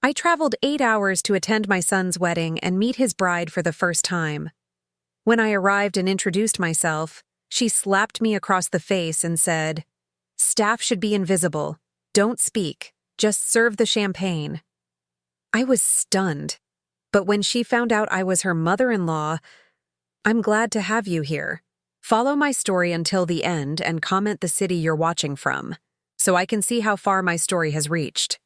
I traveled 8 hours to attend my son's wedding and meet his bride for the first time. When I arrived and introduced myself, she slapped me across the face and said, "Staff should be invisible. Don't speak. Just serve the champagne." I was stunned. But when she found out I was her mother-in-law, "I'm glad to have you here. Follow my story until the end and comment the city you're watching from, so I can see how far my story has reached.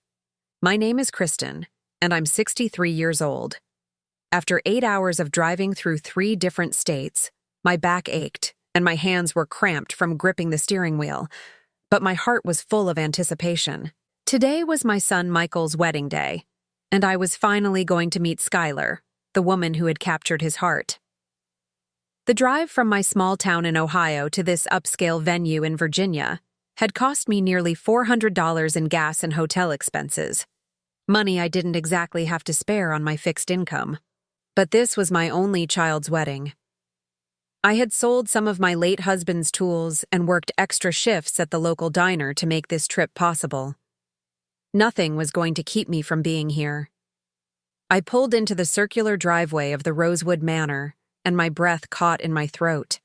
My name is Kristen, and I'm 63 years old. After 8 hours of driving through 3 different states, my back ached and my hands were cramped from gripping the steering wheel, but my heart was full of anticipation. Today was my son Michael's wedding day, and I was finally going to meet Skylar, the woman who had captured his heart. The drive from my small town in Ohio to this upscale venue in Virginia had cost me nearly $400 in gas and hotel expenses. Money I didn't exactly have to spare on my fixed income. But this was my only child's wedding. I had sold some of my late husband's tools and worked extra shifts at the local diner to make this trip possible. Nothing was going to keep me from being here. I pulled into the circular driveway of the Rosewood Manor, and my breath caught in my throat.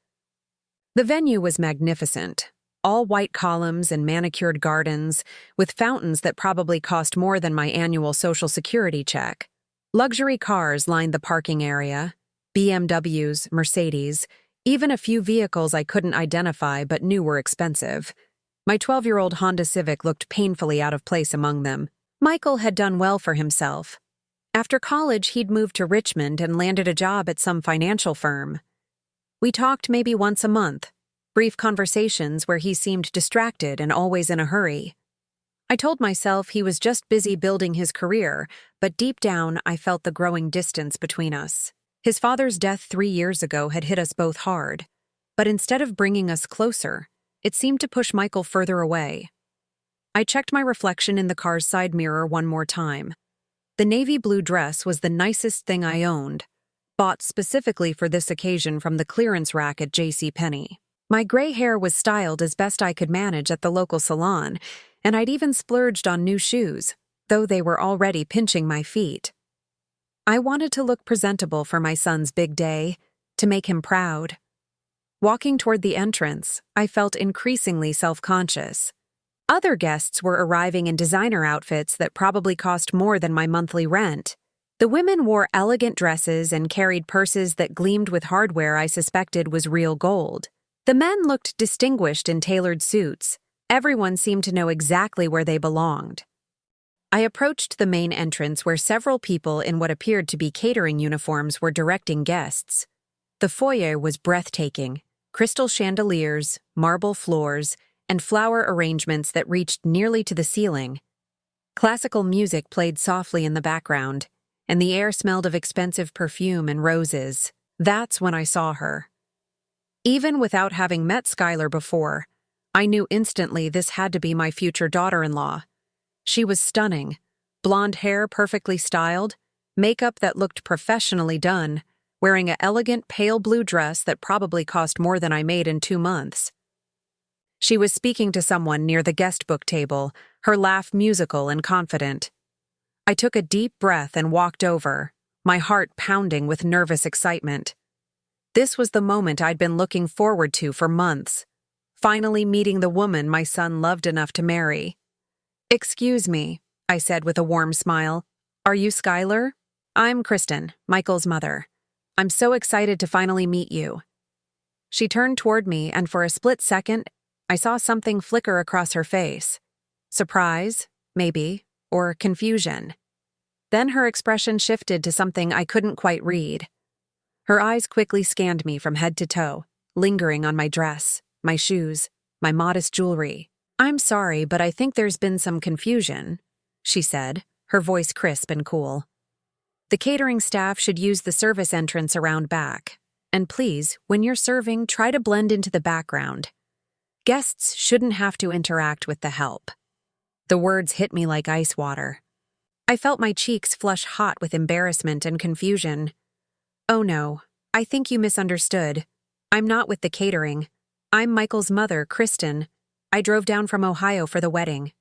The venue was magnificent. All white columns and manicured gardens, with fountains that probably cost more than my annual Social Security check. Luxury cars lined the parking area, BMWs, Mercedes, even a few vehicles I couldn't identify but knew were expensive. My 12-year-old Honda Civic looked painfully out of place among them. Michael had done well for himself. After college, he'd moved to Richmond and landed a job at some financial firm. We talked maybe once a month. Brief conversations where he seemed distracted and always in a hurry. I told myself he was just busy building his career, but deep down I felt the growing distance between us. His father's death 3 years ago had hit us both hard, but instead of bringing us closer, it seemed to push Michael further away. I checked my reflection in the car's side mirror one more time. The navy blue dress was the nicest thing I owned, bought specifically for this occasion from the clearance rack at JCPenney. My gray hair was styled as best I could manage at the local salon, and I'd even splurged on new shoes, though they were already pinching my feet. I wanted to look presentable for my son's big day, to make him proud. Walking toward the entrance, I felt increasingly self-conscious. Other guests were arriving in designer outfits that probably cost more than my monthly rent. The women wore elegant dresses and carried purses that gleamed with hardware I suspected was real gold. The men looked distinguished in tailored suits. Everyone seemed to know exactly where they belonged. I approached the main entrance where several people in what appeared to be catering uniforms were directing guests. The foyer was breathtaking. Crystal chandeliers, marble floors, and flower arrangements that reached nearly to the ceiling. Classical music played softly in the background, and the air smelled of expensive perfume and roses. That's when I saw her. Even without having met Skylar before, I knew instantly this had to be my future daughter-in-law. She was stunning, blonde hair perfectly styled, makeup that looked professionally done, wearing an elegant pale blue dress that probably cost more than I made in 2 months. She was speaking to someone near the guest book table, her laugh musical and confident. I took a deep breath and walked over, my heart pounding with nervous excitement. This was the moment I'd been looking forward to for months, finally meeting the woman my son loved enough to marry. "Excuse me," I said with a warm smile. "Are you Skylar?" "I'm Kristen, Michael's mother. I'm so excited to finally meet you." She turned toward me, and for a split second, I saw something flicker across her face. Surprise, maybe, or confusion. Then her expression shifted to something I couldn't quite read. Her eyes quickly scanned me from head to toe, lingering on my dress, my shoes, my modest jewelry. "I'm sorry, but I think there's been some confusion," she said, her voice crisp and cool. "The catering staff should use the service entrance around back. And please, when you're serving, try to blend into the background. Guests shouldn't have to interact with the help." The words hit me like ice water. I felt my cheeks flush hot with embarrassment and confusion. "Oh no, I think you misunderstood. I'm not with the catering. I'm Michael's mother, Kristen. I drove down from Ohio for the wedding."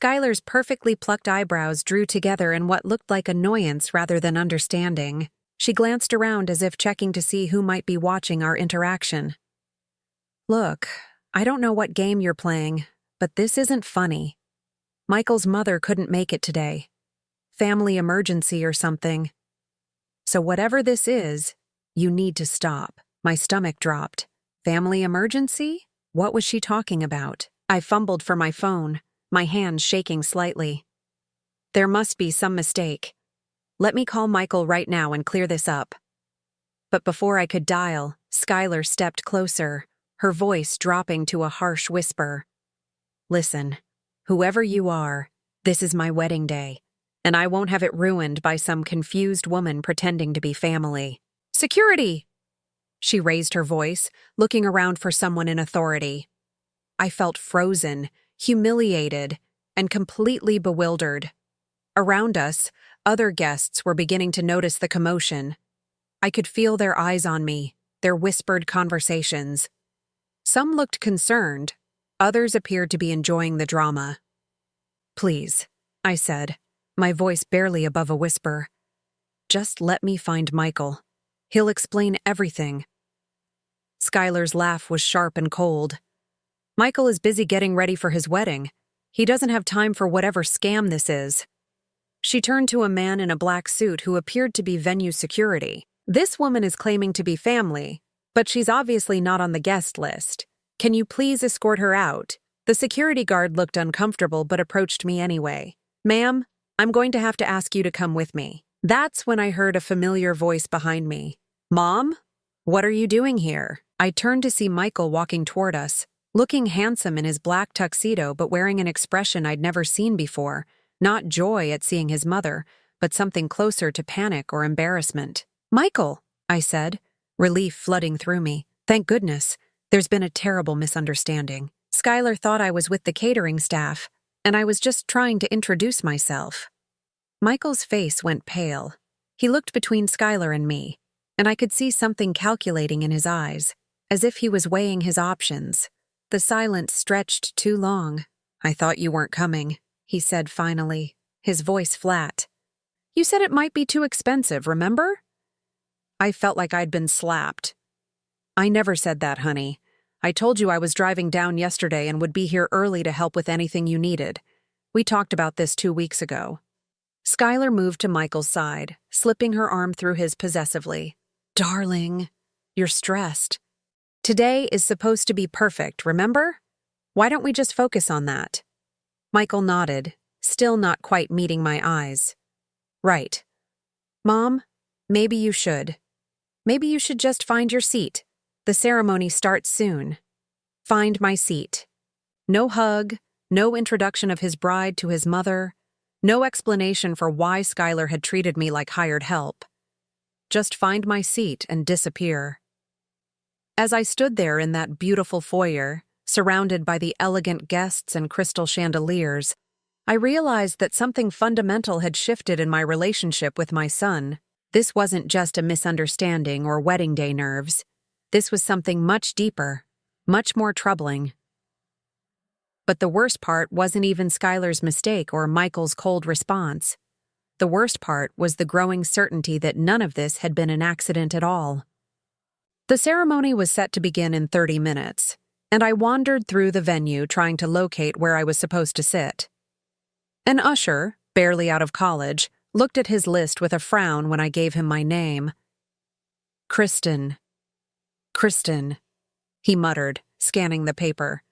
Skylar's perfectly plucked eyebrows drew together in what looked like annoyance rather than understanding. She glanced around as if checking to see who might be watching our interaction. "Look, I don't know what game you're playing, but this isn't funny. Michael's mother couldn't make it today. Family emergency or something. So whatever this is, you need to stop." My stomach dropped. Family emergency? What was she talking about? I fumbled for my phone, my hands shaking slightly. There must be some mistake. Let me call Michael right now and clear this up. But before I could dial, Skylar stepped closer, her voice dropping to a harsh whisper. "Listen, whoever you are, this is my wedding day, and I won't have it ruined by some confused woman pretending to be family." "Security!" She raised her voice, looking around for someone in authority. I felt frozen, humiliated, and completely bewildered. Around us, other guests were beginning to notice the commotion. I could feel their eyes on me, their whispered conversations. Some looked concerned, others appeared to be enjoying the drama. "Please," I said, my voice barely above a whisper. "Just let me find Michael. He'll explain everything." Skylar's laugh was sharp and cold. "Michael is busy getting ready for his wedding. He doesn't have time for whatever scam this is." She turned to a man in a black suit who appeared to be venue security. "This woman is claiming to be family, but she's obviously not on the guest list. Can you please escort her out?" The security guard looked uncomfortable but approached me anyway. "Ma'am, I'm going to have to ask you to come with me." That's when I heard a familiar voice behind me. "Mom? What are you doing here?" I turned to see Michael walking toward us, looking handsome in his black tuxedo but wearing an expression I'd never seen before, not joy at seeing his mother, but something closer to panic or embarrassment. "Michael," I said, relief flooding through me. "Thank goodness. There's been a terrible misunderstanding. Skylar thought I was with the catering staff, and I was just trying to introduce myself." Michael's face went pale. He looked between Skylar and me, and I could see something calculating in his eyes, as if he was weighing his options. The silence stretched too long. "I thought you weren't coming," he said finally, his voice flat. "You said it might be too expensive, remember?" I felt like I'd been slapped. "I never said that, honey. I told you I was driving down yesterday and would be here early to help with anything you needed. We talked about this 2 weeks ago." Skylar moved to Michael's side, slipping her arm through his possessively. "Darling, you're stressed. Today is supposed to be perfect, remember? Why don't we just focus on that?" Michael nodded, still not quite meeting my eyes. "Right. Mom, maybe you should. Maybe you should just find your seat. The ceremony starts soon." Find my seat. No hug, no introduction of his bride to his mother, no explanation for why Skylar had treated me like hired help. Just find my seat and disappear. As I stood there in that beautiful foyer, surrounded by the elegant guests and crystal chandeliers, I realized that something fundamental had shifted in my relationship with my son. This wasn't just a misunderstanding or wedding day nerves. This was something much deeper, much more troubling. But the worst part wasn't even Skylar's mistake or Michael's cold response. The worst part was the growing certainty that none of this had been an accident at all. The ceremony was set to begin in 30 minutes, and I wandered through the venue trying to locate where I was supposed to sit. An usher, barely out of college, looked at his list with a frown when I gave him my name. Kristen, he muttered, scanning the paper.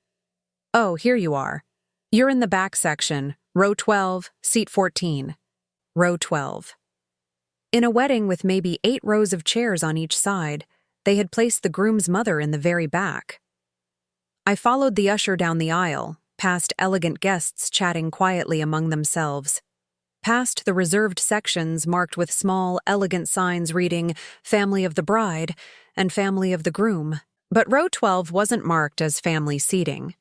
"Oh, here you are. You're in the back section, row 12, seat 14. Row 12. In a wedding with maybe 8 rows of chairs on each side, they had placed the groom's mother in the very back. I followed the usher down the aisle, past elegant guests chatting quietly among themselves, past the reserved sections marked with small, elegant signs reading Family of the Bride and Family of the Groom. But row 12 wasn't marked as family seating.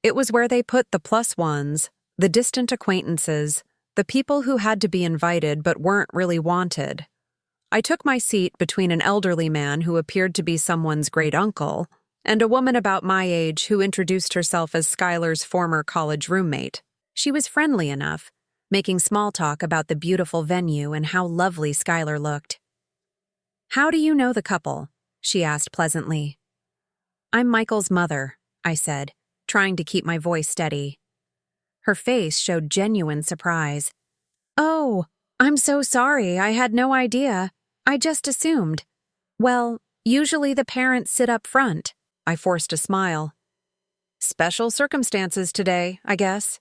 It was where they put the plus ones, the distant acquaintances, the people who had to be invited but weren't really wanted. I took my seat between an elderly man who appeared to be someone's great uncle and a woman about my age who introduced herself as Skylar's former college roommate. She was friendly enough, making small talk about the beautiful venue and how lovely Skylar looked. "How do you know the couple?" she asked pleasantly. "I'm Michael's mother," I said, trying to keep my voice steady. Her face showed genuine surprise. "Oh, I'm so sorry. I had no idea. I just assumed. Well, usually the parents sit up front." I forced a smile. "Special circumstances today, I guess."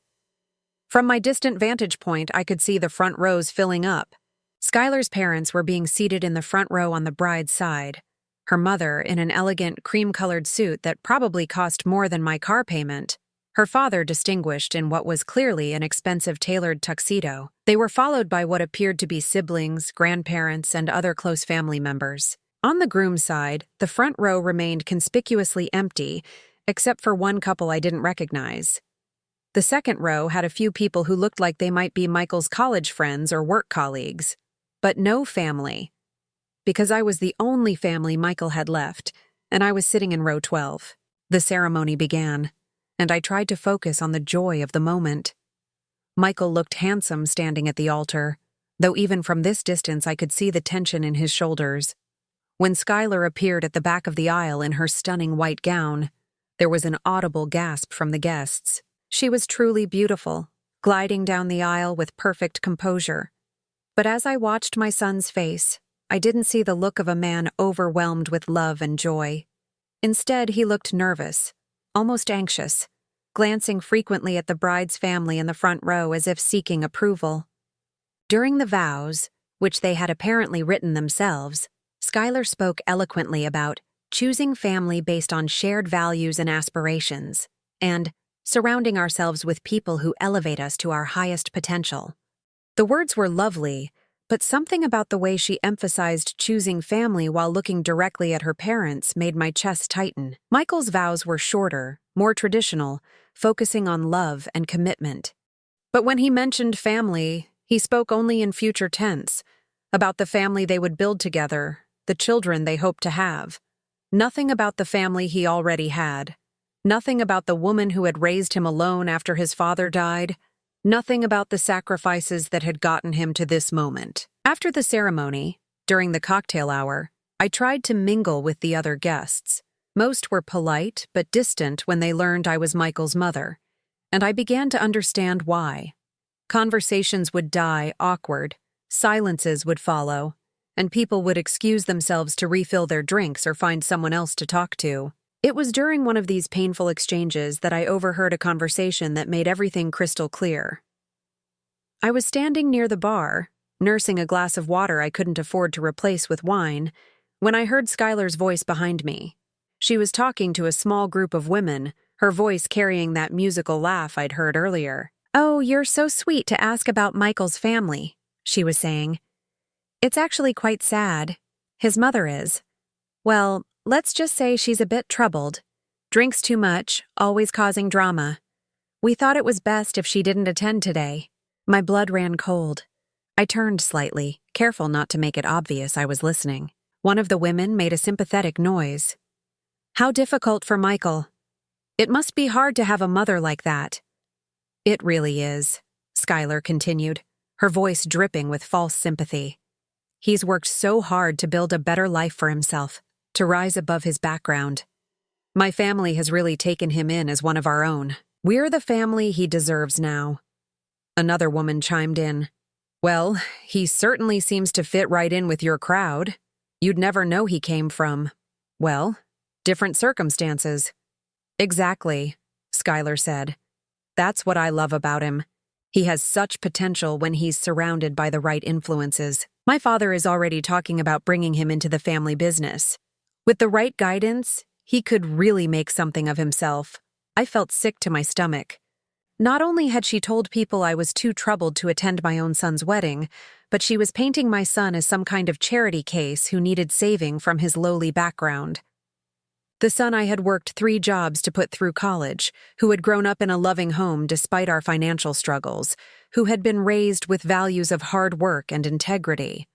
From my distant vantage point, I could see the front rows filling up. Skylar's parents were being seated in the front row on the bride's side. Her mother in an elegant cream-colored suit that probably cost more than my car payment. Her father distinguished in what was clearly an expensive tailored tuxedo. They were followed by what appeared to be siblings, grandparents, and other close family members. On the groom's side, the front row remained conspicuously empty, except for one couple I didn't recognize. The second row had a few people who looked like they might be Michael's college friends or work colleagues, but no family. Because I was the only family Michael had left, and I was sitting in row 12. The ceremony began, and I tried to focus on the joy of the moment. Michael looked handsome standing at the altar, though even from this distance I could see the tension in his shoulders. When Skylar appeared at the back of the aisle in her stunning white gown, there was an audible gasp from the guests. She was truly beautiful, gliding down the aisle with perfect composure. But as I watched my son's face, I didn't see the look of a man overwhelmed with love and joy. Instead, he looked nervous, almost anxious, glancing frequently at the bride's family in the front row as if seeking approval. During the vows, which they had apparently written themselves, Skylar spoke eloquently about choosing family based on shared values and aspirations, and surrounding ourselves with people who elevate us to our highest potential. The words were lovely, but something about the way she emphasized choosing family while looking directly at her parents made my chest tighten. Michael's vows were shorter, more traditional, focusing on love and commitment. But when he mentioned family, he spoke only in future tense, about the family they would build together, the children they hoped to have. Nothing about the family he already had. Nothing about the woman who had raised him alone after his father died. Nothing about the sacrifices that had gotten him to this moment. After the ceremony, during the cocktail hour, I tried to mingle with the other guests. Most were polite but distant when they learned I was Michael's mother, and I began to understand why. Conversations would die awkward, silences would follow, and people would excuse themselves to refill their drinks or find someone else to talk to. It was during one of these painful exchanges that I overheard a conversation that made everything crystal clear. I was standing near the bar, nursing a glass of water I couldn't afford to replace with wine, when I heard Skylar's voice behind me. She was talking to a small group of women, her voice carrying that musical laugh I'd heard earlier. "Oh, you're so sweet to ask about Michael's family," she was saying. "It's actually quite sad. His mother is. Well, let's just say she's a bit troubled. Drinks too much, always causing drama. We thought it was best if she didn't attend today." My blood ran cold. I turned slightly, careful not to make it obvious I was listening. One of the women made a sympathetic noise. "How difficult for Michael. It must be hard to have a mother like that." "It really is," Skylar continued, her voice dripping with false sympathy. "He's worked so hard to build a better life for himself, to rise above his background. My family has really taken him in as one of our own. We're the family he deserves now." Another woman chimed in. "Well, he certainly seems to fit right in with your crowd. You'd never know he came from, well, different circumstances." "Exactly," Skylar said. "That's what I love about him. He has such potential when he's surrounded by the right influences. My father is already talking about bringing him into the family business. With the right guidance, he could really make something of himself." I felt sick to my stomach. Not only had she told people I was too troubled to attend my own son's wedding, but she was painting my son as some kind of charity case who needed saving from his lowly background. The son I had worked 3 jobs to put through college, who had grown up in a loving home despite our financial struggles, who had been raised with values of hard work and integrity.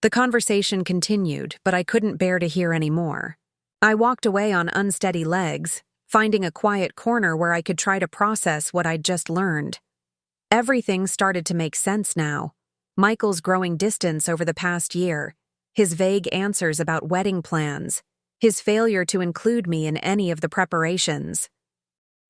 The conversation continued, but I couldn't bear to hear any more. I walked away on unsteady legs, finding a quiet corner where I could try to process what I'd just learned. Everything started to make sense now. Michael's growing distance over the past year, his vague answers about wedding plans, his failure to include me in any of the preparations.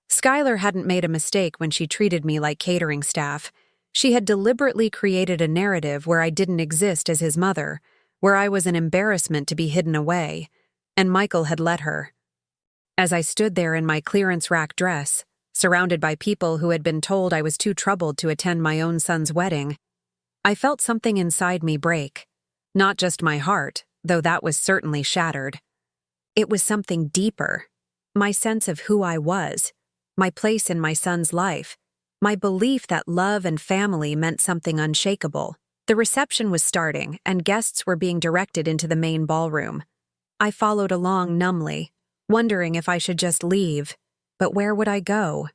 Skylar hadn't made a mistake when she treated me like catering staff. She had deliberately created a narrative where I didn't exist as his mother, where I was an embarrassment to be hidden away, and Michael had let her. As I stood there in my clearance rack dress, surrounded by people who had been told I was too troubled to attend my own son's wedding, I felt something inside me break. Not just my heart, though that was certainly shattered. It was something deeper. My sense of who I was, my place in my son's life, my belief that love and family meant something unshakable. The reception was starting, and guests were being directed into the main ballroom. I followed along numbly, wondering if I should just leave. But where would I go?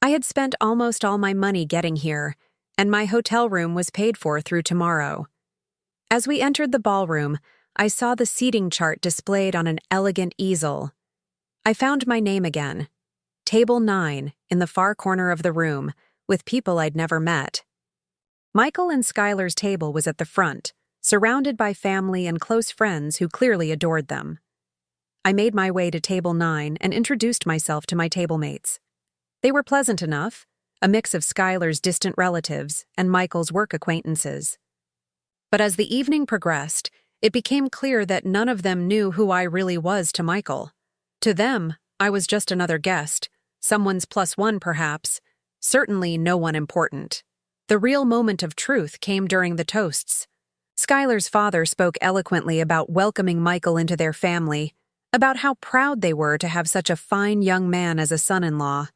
I had spent almost all my money getting here, and my hotel room was paid for through tomorrow. As we entered the ballroom, I saw the seating chart displayed on an elegant easel. I found my name again. Table 9, in the far corner of the room, with people I'd never met. Michael and Skylar's table was at the front, surrounded by family and close friends who clearly adored them. I made my way to table 9 and introduced myself to my table mates. They were pleasant enough, a mix of Skylar's distant relatives and Michael's work acquaintances. But as the evening progressed, it became clear that none of them knew who I really was to Michael. To them, I was just another guest, someone's plus one perhaps, certainly no one important. The real moment of truth came during the toasts. Skylar's father spoke eloquently about welcoming Michael into their family, about how proud they were to have such a fine young man as a son-in-law.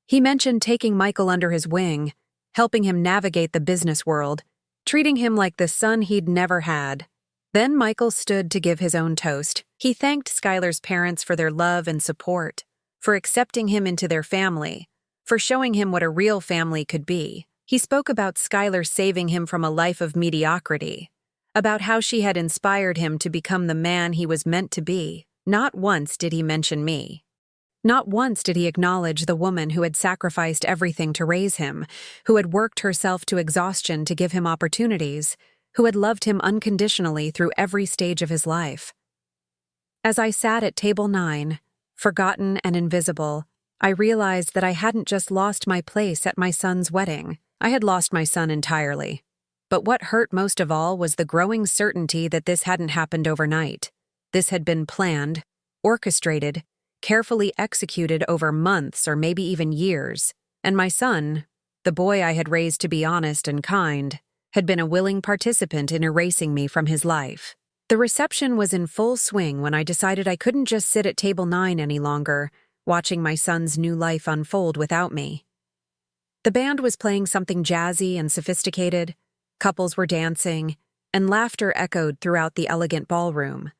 He mentioned taking Michael under his wing, helping him navigate the business world, treating him like the son he'd never had. Then Michael stood to give his own toast. He thanked Skylar's parents for their love and support, for accepting him into their family, for showing him what a real family could be. He spoke about Skylar saving him from a life of mediocrity, about how she had inspired him to become the man he was meant to be. Not once did he mention me. Not once did he acknowledge the woman who had sacrificed everything to raise him, who had worked herself to exhaustion to give him opportunities, who had loved him unconditionally through every stage of his life. As I sat at table 9, forgotten and invisible, I realized that I hadn't just lost my place at my son's wedding. I had lost my son entirely. But what hurt most of all was the growing certainty that this hadn't happened overnight. This had been planned, orchestrated, carefully executed over months or maybe even years, and my son, the boy I had raised to be honest and kind, had been a willing participant in erasing me from his life. The reception was in full swing when I decided I couldn't just sit at table 9 any longer, watching my son's new life unfold without me. The band was playing something jazzy and sophisticated, couples were dancing, and laughter echoed throughout the elegant ballroom.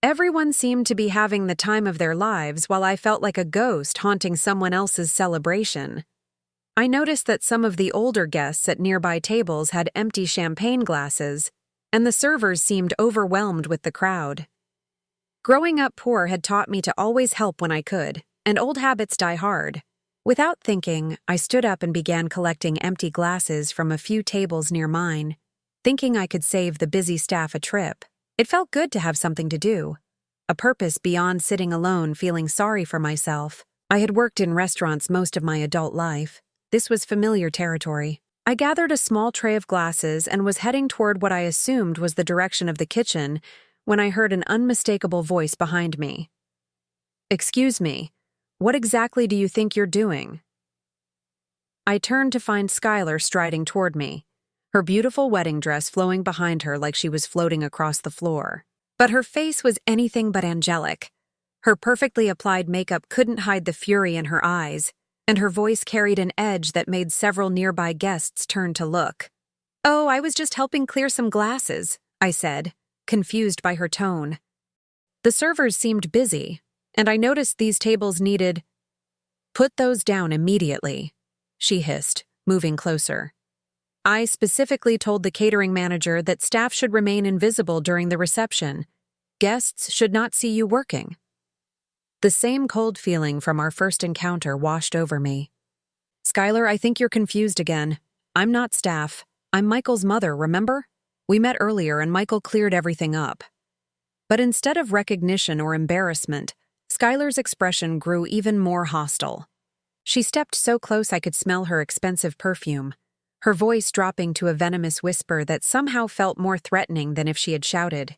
Everyone seemed to be having the time of their lives while I felt like a ghost haunting someone else's celebration. I noticed that some of the older guests at nearby tables had empty champagne glasses, and the servers seemed overwhelmed with the crowd. Growing up poor had taught me to always help when I could, and old habits die hard. Without thinking, I stood up and began collecting empty glasses from a few tables near mine, thinking I could save the busy staff a trip. It felt good to have something to do, a purpose beyond sitting alone feeling sorry for myself. I had worked in restaurants most of my adult life. This was familiar territory. I gathered a small tray of glasses and was heading toward what I assumed was the direction of the kitchen when I heard an unmistakable voice behind me. "Excuse me, what exactly do you think you're doing?" I turned to find Skylar striding toward me, her beautiful wedding dress flowing behind her like she was floating across the floor. But her face was anything but angelic. Her perfectly applied makeup couldn't hide the fury in her eyes, and her voice carried an edge that made several nearby guests turn to look. "Oh, I was just helping clear some glasses," I said, confused by her tone. The servers seemed busy, and I noticed these tables needed— "Put those down immediately," she hissed, moving closer. I specifically told the catering manager that staff should remain invisible during the reception. Guests should not see you working. The same cold feeling from our first encounter washed over me. "Skylar, I think you're confused again. I'm not Staff. I'm Michael's mother, remember? We met earlier and Michael cleared everything up. But instead of recognition or embarrassment, Skylar's expression grew even more hostile. She stepped so close I could smell her expensive perfume, her voice dropping to a venomous whisper that somehow felt more threatening than if she had shouted.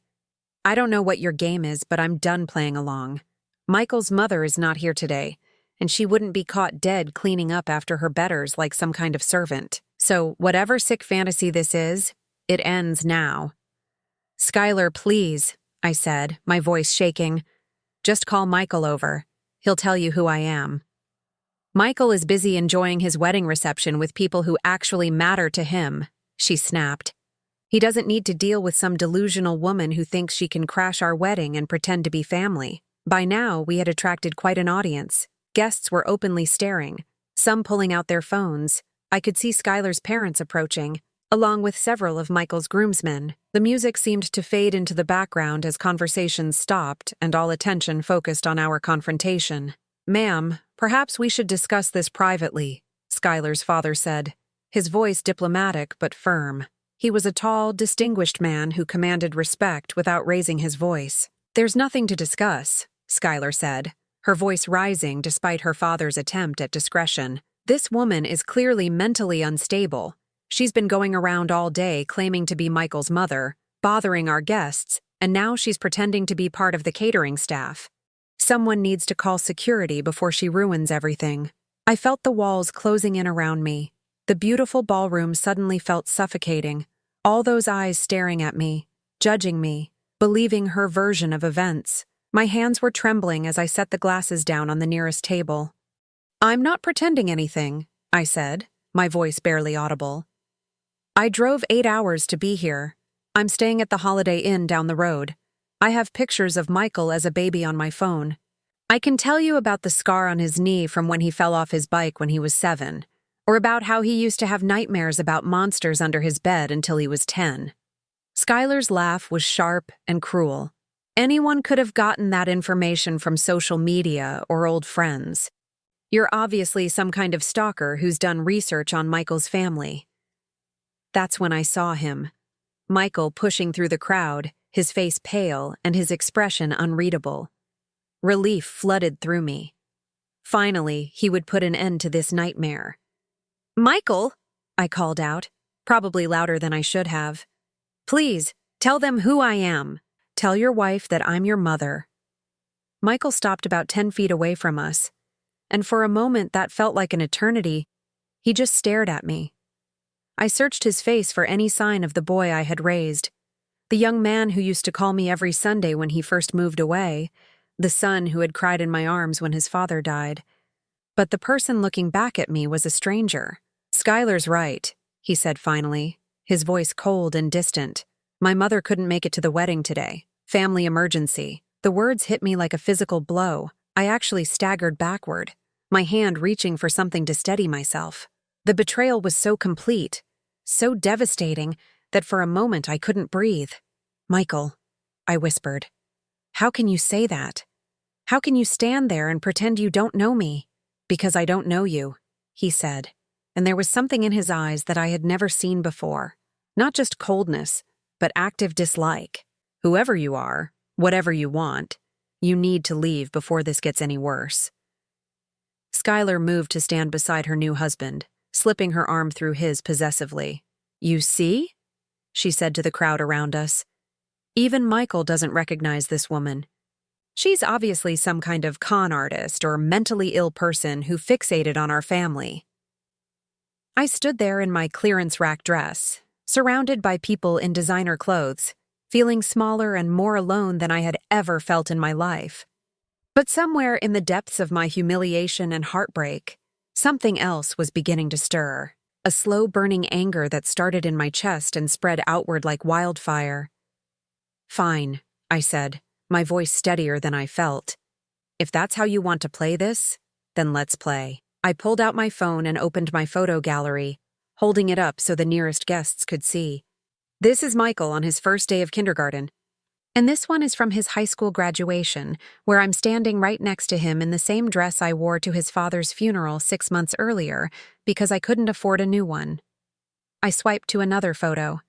I don't know what your game is, but I'm done playing along. Michael's mother is not here today, and she wouldn't be caught dead cleaning up after her betters like some kind of servant. So, whatever sick fantasy this is, it ends now. Skylar, please, I said, my voice shaking. Just call Michael over. He'll tell you who I am. Michael is busy enjoying his wedding reception with people who actually matter to him, she snapped. He doesn't need to deal with some delusional woman who thinks she can crash our wedding and pretend to be family. By now, we had attracted quite an audience. Guests were openly staring, some pulling out their phones. I could see Skylar's parents approaching, along with several of Michael's groomsmen. The music seemed to fade into the background as conversations stopped and all attention focused on our confrontation. Ma'am, perhaps we should discuss this privately, Skylar's father said, his voice diplomatic but firm. He was a tall, distinguished man who commanded respect without raising his voice. There's nothing to discuss, Skylar said, her voice rising despite her father's attempt at discretion. This woman is clearly mentally unstable. She's been going around all day claiming to be Michael's mother, bothering our guests, and now she's pretending to be part of the catering staff. Someone needs to call security before she ruins everything. I felt the walls closing in around me. The beautiful ballroom suddenly felt suffocating, all those eyes staring at me, judging me, believing her version of events. My hands were trembling as I set the glasses down on the nearest table. I'm not pretending anything, I said, my voice barely audible. I drove 8 hours to be here. I'm staying at the Holiday Inn down the road. I have pictures of Michael as a baby on my phone. I can tell you about the scar on his knee from when he fell off his bike when he was 7, or about how he used to have nightmares about monsters under his bed until he was 10. Skylar's laugh was sharp and cruel. Anyone could have gotten that information from social media or old friends. You're obviously some kind of stalker who's done research on Michael's family. That's when I saw him. Michael pushing through the crowd, his face pale and his expression unreadable. Relief flooded through me. Finally, he would put an end to this nightmare. Michael, I called out, probably louder than I should have. Please, tell them who I am. Tell your wife that I'm your mother. Michael stopped about 10 feet away from us, and for a moment that felt like an eternity. He just stared at me. I searched his face for any sign of the boy I had raised, the young man who used to call me every Sunday when he first moved away, the son who had cried in my arms when his father died. But the person looking back at me was a stranger. Skylar's right, he said finally, his voice cold and distant. My mother couldn't make it to the wedding today. Family emergency. The words hit me like a physical blow. I actually staggered backward, my hand reaching for something to steady myself. The betrayal was so complete, so devastating, that for a moment I couldn't breathe. Michael, I whispered, how can you say that? How can you stand there and pretend you don't know me? Because I don't know you, he said, and there was something in his eyes that I had never seen before. Not just coldness, but active dislike. Whoever you are, whatever you want, you need to leave before this gets any worse. Skylar moved to stand beside her new husband, slipping her arm through his possessively. You see? She said to the crowd around us. Even Michael doesn't recognize this woman. She's obviously some kind of con artist or mentally ill person who fixated on our family. I stood there in my clearance rack dress, surrounded by people in designer clothes, feeling smaller and more alone than I had ever felt in my life. But somewhere in the depths of my humiliation and heartbreak, something else was beginning to stir, a slow-burning anger that started in my chest and spread outward like wildfire. Fine, I said, my voice steadier than I felt. If that's how you want to play this, then let's play. I pulled out my phone and opened my photo gallery, holding it up so the nearest guests could see. This is Michael on his first day of kindergarten. And this one is from his high school graduation, where I'm standing right next to him in the same dress I wore to his father's funeral 6 months earlier because I couldn't afford a new one. I swiped to another photo.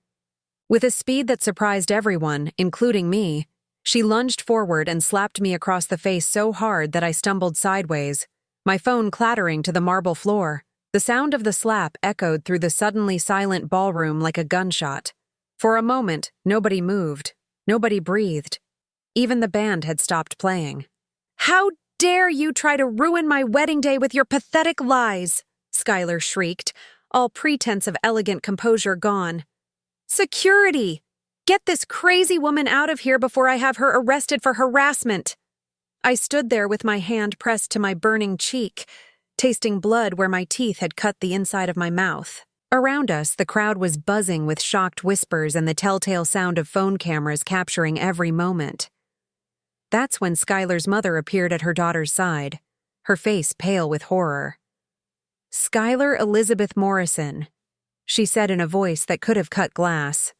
With a speed that surprised everyone, including me, she lunged forward and slapped me across the face so hard that I stumbled sideways, my phone clattering to the marble floor. The sound of the slap echoed through the suddenly silent ballroom like a gunshot. For a moment, nobody moved. Nobody breathed. Even the band had stopped playing. "How dare you try to ruin my wedding day with your pathetic lies!" Skylar shrieked, all pretense of elegant composure gone. "Security! Get this crazy woman out of here before I have her arrested for harassment!" I stood there with my hand pressed to my burning cheek, tasting blood where my teeth had cut the inside of my mouth. Around us, the crowd was buzzing with shocked whispers and the telltale sound of phone cameras capturing every moment. That's when Skylar's mother appeared at her daughter's side, her face pale with horror. "Skylar Elizabeth Morrison," she said in a voice that could have cut glass.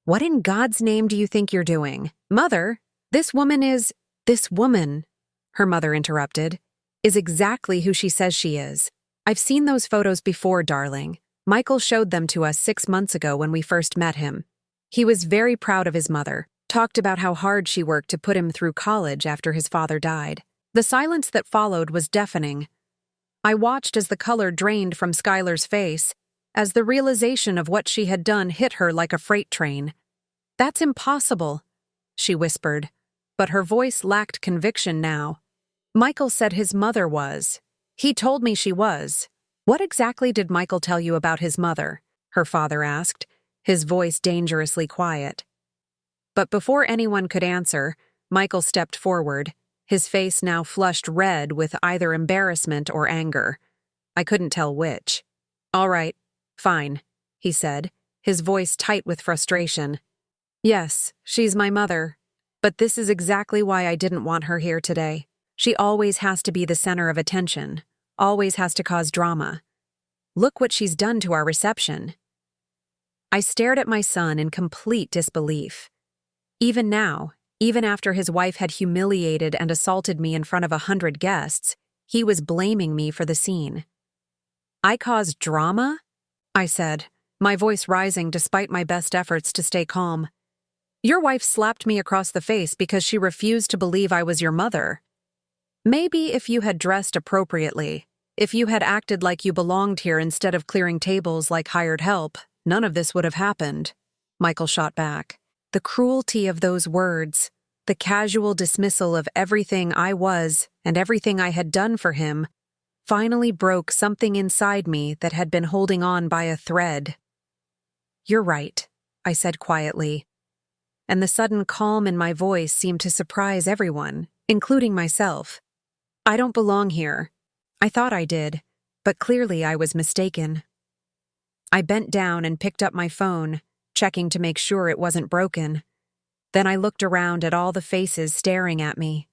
"What in God's name do you think you're doing? Mother, this woman, her mother interrupted, is exactly who she says she is. I've seen those photos before, darling. Michael showed them to us 6 months ago when we first met him. He was very proud of his mother, talked about how hard she worked to put him through college after his father died." The silence that followed was deafening. I watched as the color drained from Skylar's face, as the realization of what she had done hit her like a freight train. "That's impossible," she whispered, but her voice lacked conviction now. "Michael said his mother was. He told me she was." "What exactly did Michael tell you about his mother?" her father asked, his voice dangerously quiet. But before anyone could answer, Michael stepped forward, his face now flushed red with either embarrassment or anger. I couldn't tell which. "All right, fine," he said, his voice tight with frustration. "Yes, she's my mother, but this is exactly why I didn't want her here today. She always has to be the center of attention, always has to cause drama. Look what she's done to our reception." I stared at my son in complete disbelief. Even now, even after his wife had humiliated and assaulted me in front of 100 guests, he was blaming me for the scene. "I caused drama?" I said, my voice rising despite my best efforts to stay calm. "Your wife slapped me across the face because she refused to believe I was your mother. Maybe if you had dressed appropriately, if you had acted like you belonged here instead of clearing tables like hired help, none of this would have happened," Michael shot back. The cruelty of those words, the casual dismissal of everything I was and everything I had done for him, finally broke something inside me that had been holding on by a thread. "You're right," I said quietly, and the sudden calm in my voice seemed to surprise everyone, including myself. "I don't belong here. I thought I did, but clearly I was mistaken." I bent down and picked up my phone, checking to make sure it wasn't broken. Then I looked around at all the faces staring at me.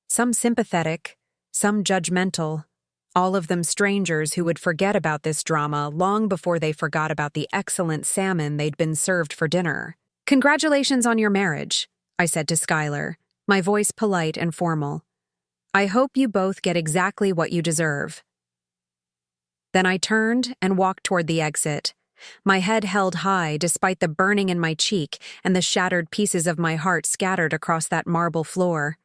Some sympathetic, some judgmental, all of them strangers who would forget about this drama long before they forgot about the excellent salmon they'd been served for dinner. "Congratulations on your marriage," I said to Skylar, my voice polite and formal. "I hope you both get exactly what you deserve." Then I turned and walked toward the exit, my head held high despite the burning in my cheek and the shattered pieces of my heart scattered across that marble floor.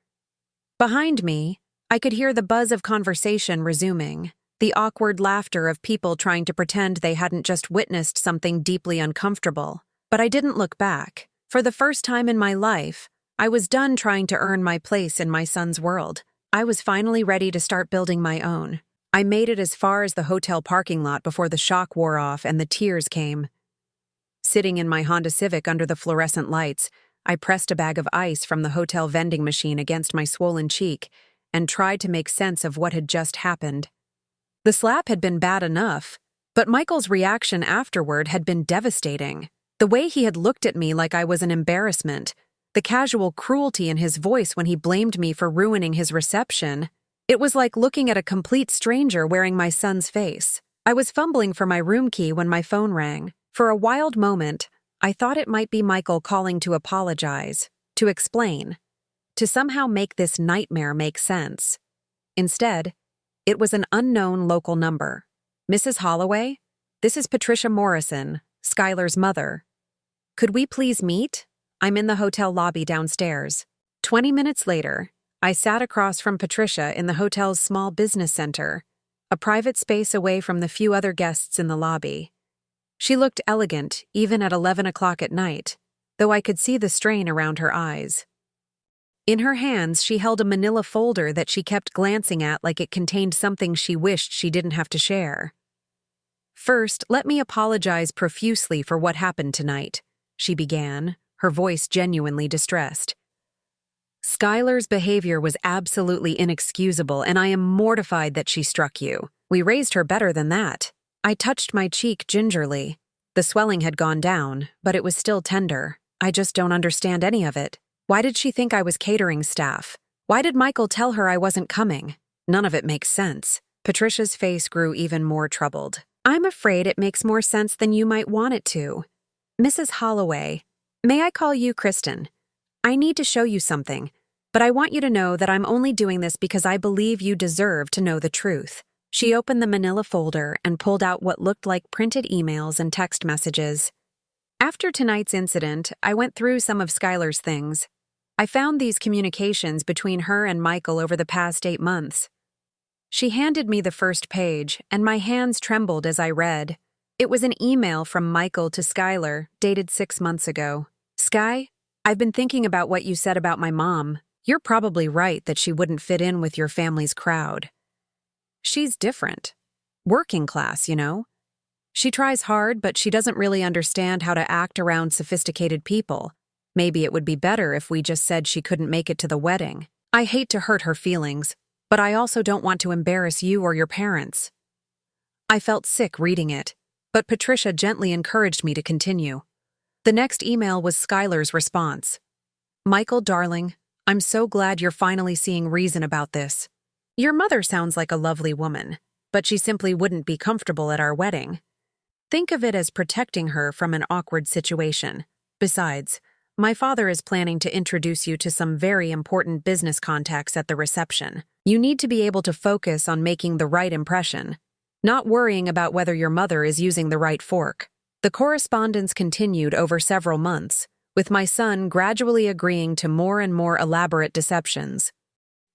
Behind me, I could hear the buzz of conversation resuming, the awkward laughter of people trying to pretend they hadn't just witnessed something deeply uncomfortable. But I didn't look back. For the first time in my life, I was done trying to earn my place in my son's world. I was finally ready to start building my own. I made it as far as the hotel parking lot before the shock wore off and the tears came. Sitting in my Honda Civic under the fluorescent lights, I pressed a bag of ice from the hotel vending machine against my swollen cheek and tried to make sense of what had just happened. The slap had been bad enough, but Michael's reaction afterward had been devastating. The way he had looked at me like I was an embarrassment, the casual cruelty in his voice when he blamed me for ruining his reception. It was like looking at a complete stranger wearing my son's face. I was fumbling for my room key when my phone rang. For a wild moment, I thought it might be Michael calling to apologize, to explain, to somehow make this nightmare make sense. Instead, it was an unknown local number. "Mrs. Holloway? This is Patricia Morrison. Skylar's mother. Could we please meet? I'm in the hotel lobby downstairs. 20 minutes later, I sat across from Patricia in the hotel's small business center, a private space away from the few other guests in the lobby. She looked elegant, even at 11 o'clock at night, though I could see the strain around her eyes. In her hands, she held a manila folder that she kept glancing at like it contained something she wished she didn't have to share. First, let me apologize profusely for what happened tonight, she began, her voice genuinely distressed. Skylar's behavior was absolutely inexcusable, and I am mortified that she struck you. We raised her better than that. I touched my cheek gingerly. The swelling had gone down, but it was still tender. I just don't understand any of it. Why did she think I was catering staff? Why did Michael tell her I wasn't coming? None of it makes sense. Patricia's face grew even more troubled. I'm afraid it makes more sense than you might want it to. Mrs. Holloway, may I call you Kristen? I need to show you something, but I want you to know that I'm only doing this because I believe you deserve to know the truth. She opened the manila folder and pulled out what looked like printed emails and text messages. After tonight's incident, I went through some of Skylar's things. I found these communications between her and Michael over the past 8 months. She handed me the first page, and my hands trembled as I read. It was an email from Michael to Skylar, dated 6 months ago. Sky, I've been thinking about what you said about my mom. You're probably right that she wouldn't fit in with your family's crowd. She's different. Working class, you know. She tries hard, but she doesn't really understand how to act around sophisticated people. Maybe it would be better if we just said she couldn't make it to the wedding. I hate to hurt her feelings, but I also don't want to embarrass you or your parents. I felt sick reading it, but Patricia gently encouraged me to continue. The next email was Skylar's response. Michael, darling, I'm so glad you're finally seeing reason about this. Your mother sounds like a lovely woman, but she simply wouldn't be comfortable at our wedding. Think of it as protecting her from an awkward situation. Besides, my father is planning to introduce you to some very important business contacts at the reception. You need to be able to focus on making the right impression, not worrying about whether your mother is using the right fork. The correspondence continued over several months, with my son gradually agreeing to more and more elaborate deceptions.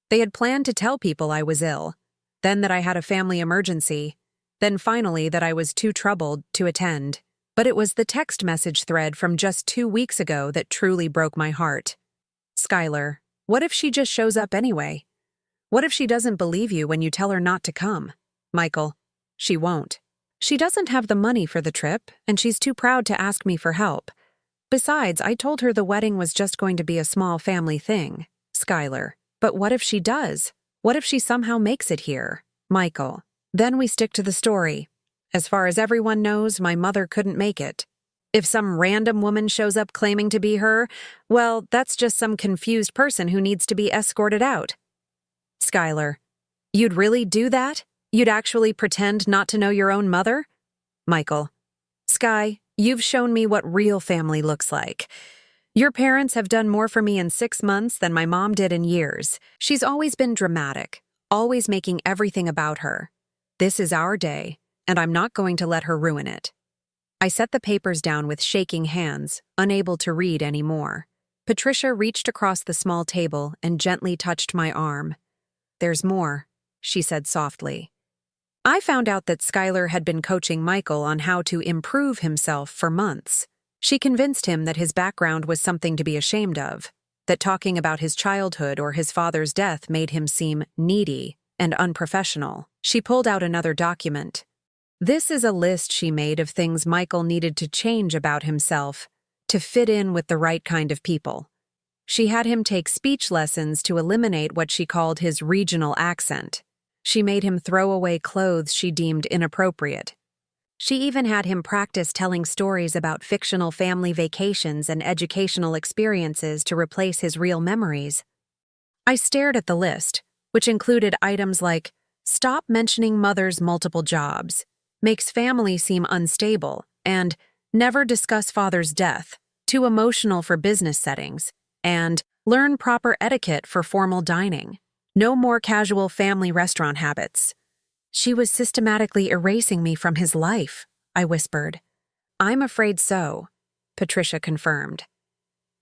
They had planned to tell people I was ill, then that I had a family emergency, then finally that I was too troubled to attend. But it was the text message thread from just 2 weeks ago that truly broke my heart. Skylar, what if she just shows up anyway? What if she doesn't believe you when you tell her not to come? Michael, she won't. She doesn't have the money for the trip, and she's too proud to ask me for help. Besides, I told her the wedding was just going to be a small family thing. Skylar, but what if she does? What if she somehow makes it here? Michael, then we stick to the story. As far as everyone knows, my mother couldn't make it. If some random woman shows up claiming to be her, well, that's just some confused person who needs to be escorted out. Skylar, you'd really do that? You'd actually pretend not to know your own mother? Michael, Sky, you've shown me what real family looks like. Your parents have done more for me in 6 months than my mom did in years. She's always been dramatic, always making everything about her. This is our day, and I'm not going to let her ruin it. I set the papers down with shaking hands, unable to read anymore. Patricia reached across the small table and gently touched my arm. There's more, she said softly. I found out that Skylar had been coaching Michael on how to improve himself for months. She convinced him that his background was something to be ashamed of, that talking about his childhood or his father's death made him seem needy and unprofessional. She pulled out another document. This is a list she made of things Michael needed to change about himself to fit in with the right kind of people. She had him take speech lessons to eliminate what she called his regional accent. She made him throw away clothes she deemed inappropriate. She even had him practice telling stories about fictional family vacations and educational experiences to replace his real memories. I stared at the list, which included items like, stop mentioning mother's multiple jobs, makes family seem unstable, and never discuss father's death, too emotional for business settings, and learn proper etiquette for formal dining. No more casual family restaurant habits. She was systematically erasing me from his life, I whispered. I'm afraid so, Patricia confirmed.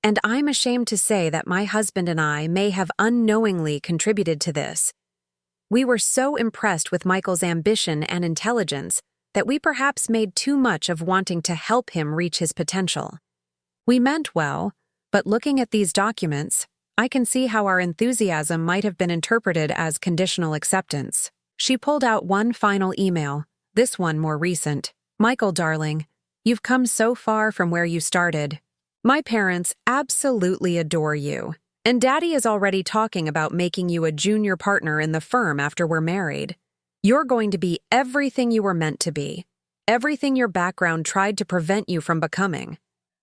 And I'm ashamed to say that my husband and I may have unknowingly contributed to this. We were so impressed with Michael's ambition and intelligence that we perhaps made too much of wanting to help him reach his potential. We meant well, but looking at these documents, I can see how our enthusiasm might have been interpreted as conditional acceptance. She pulled out one final email, this one more recent. Michael, darling, you've come so far from where you started. My parents absolutely adore you, and Daddy is already talking about making you a junior partner in the firm after we're married. You're going to be everything you were meant to be, everything your background tried to prevent you from becoming.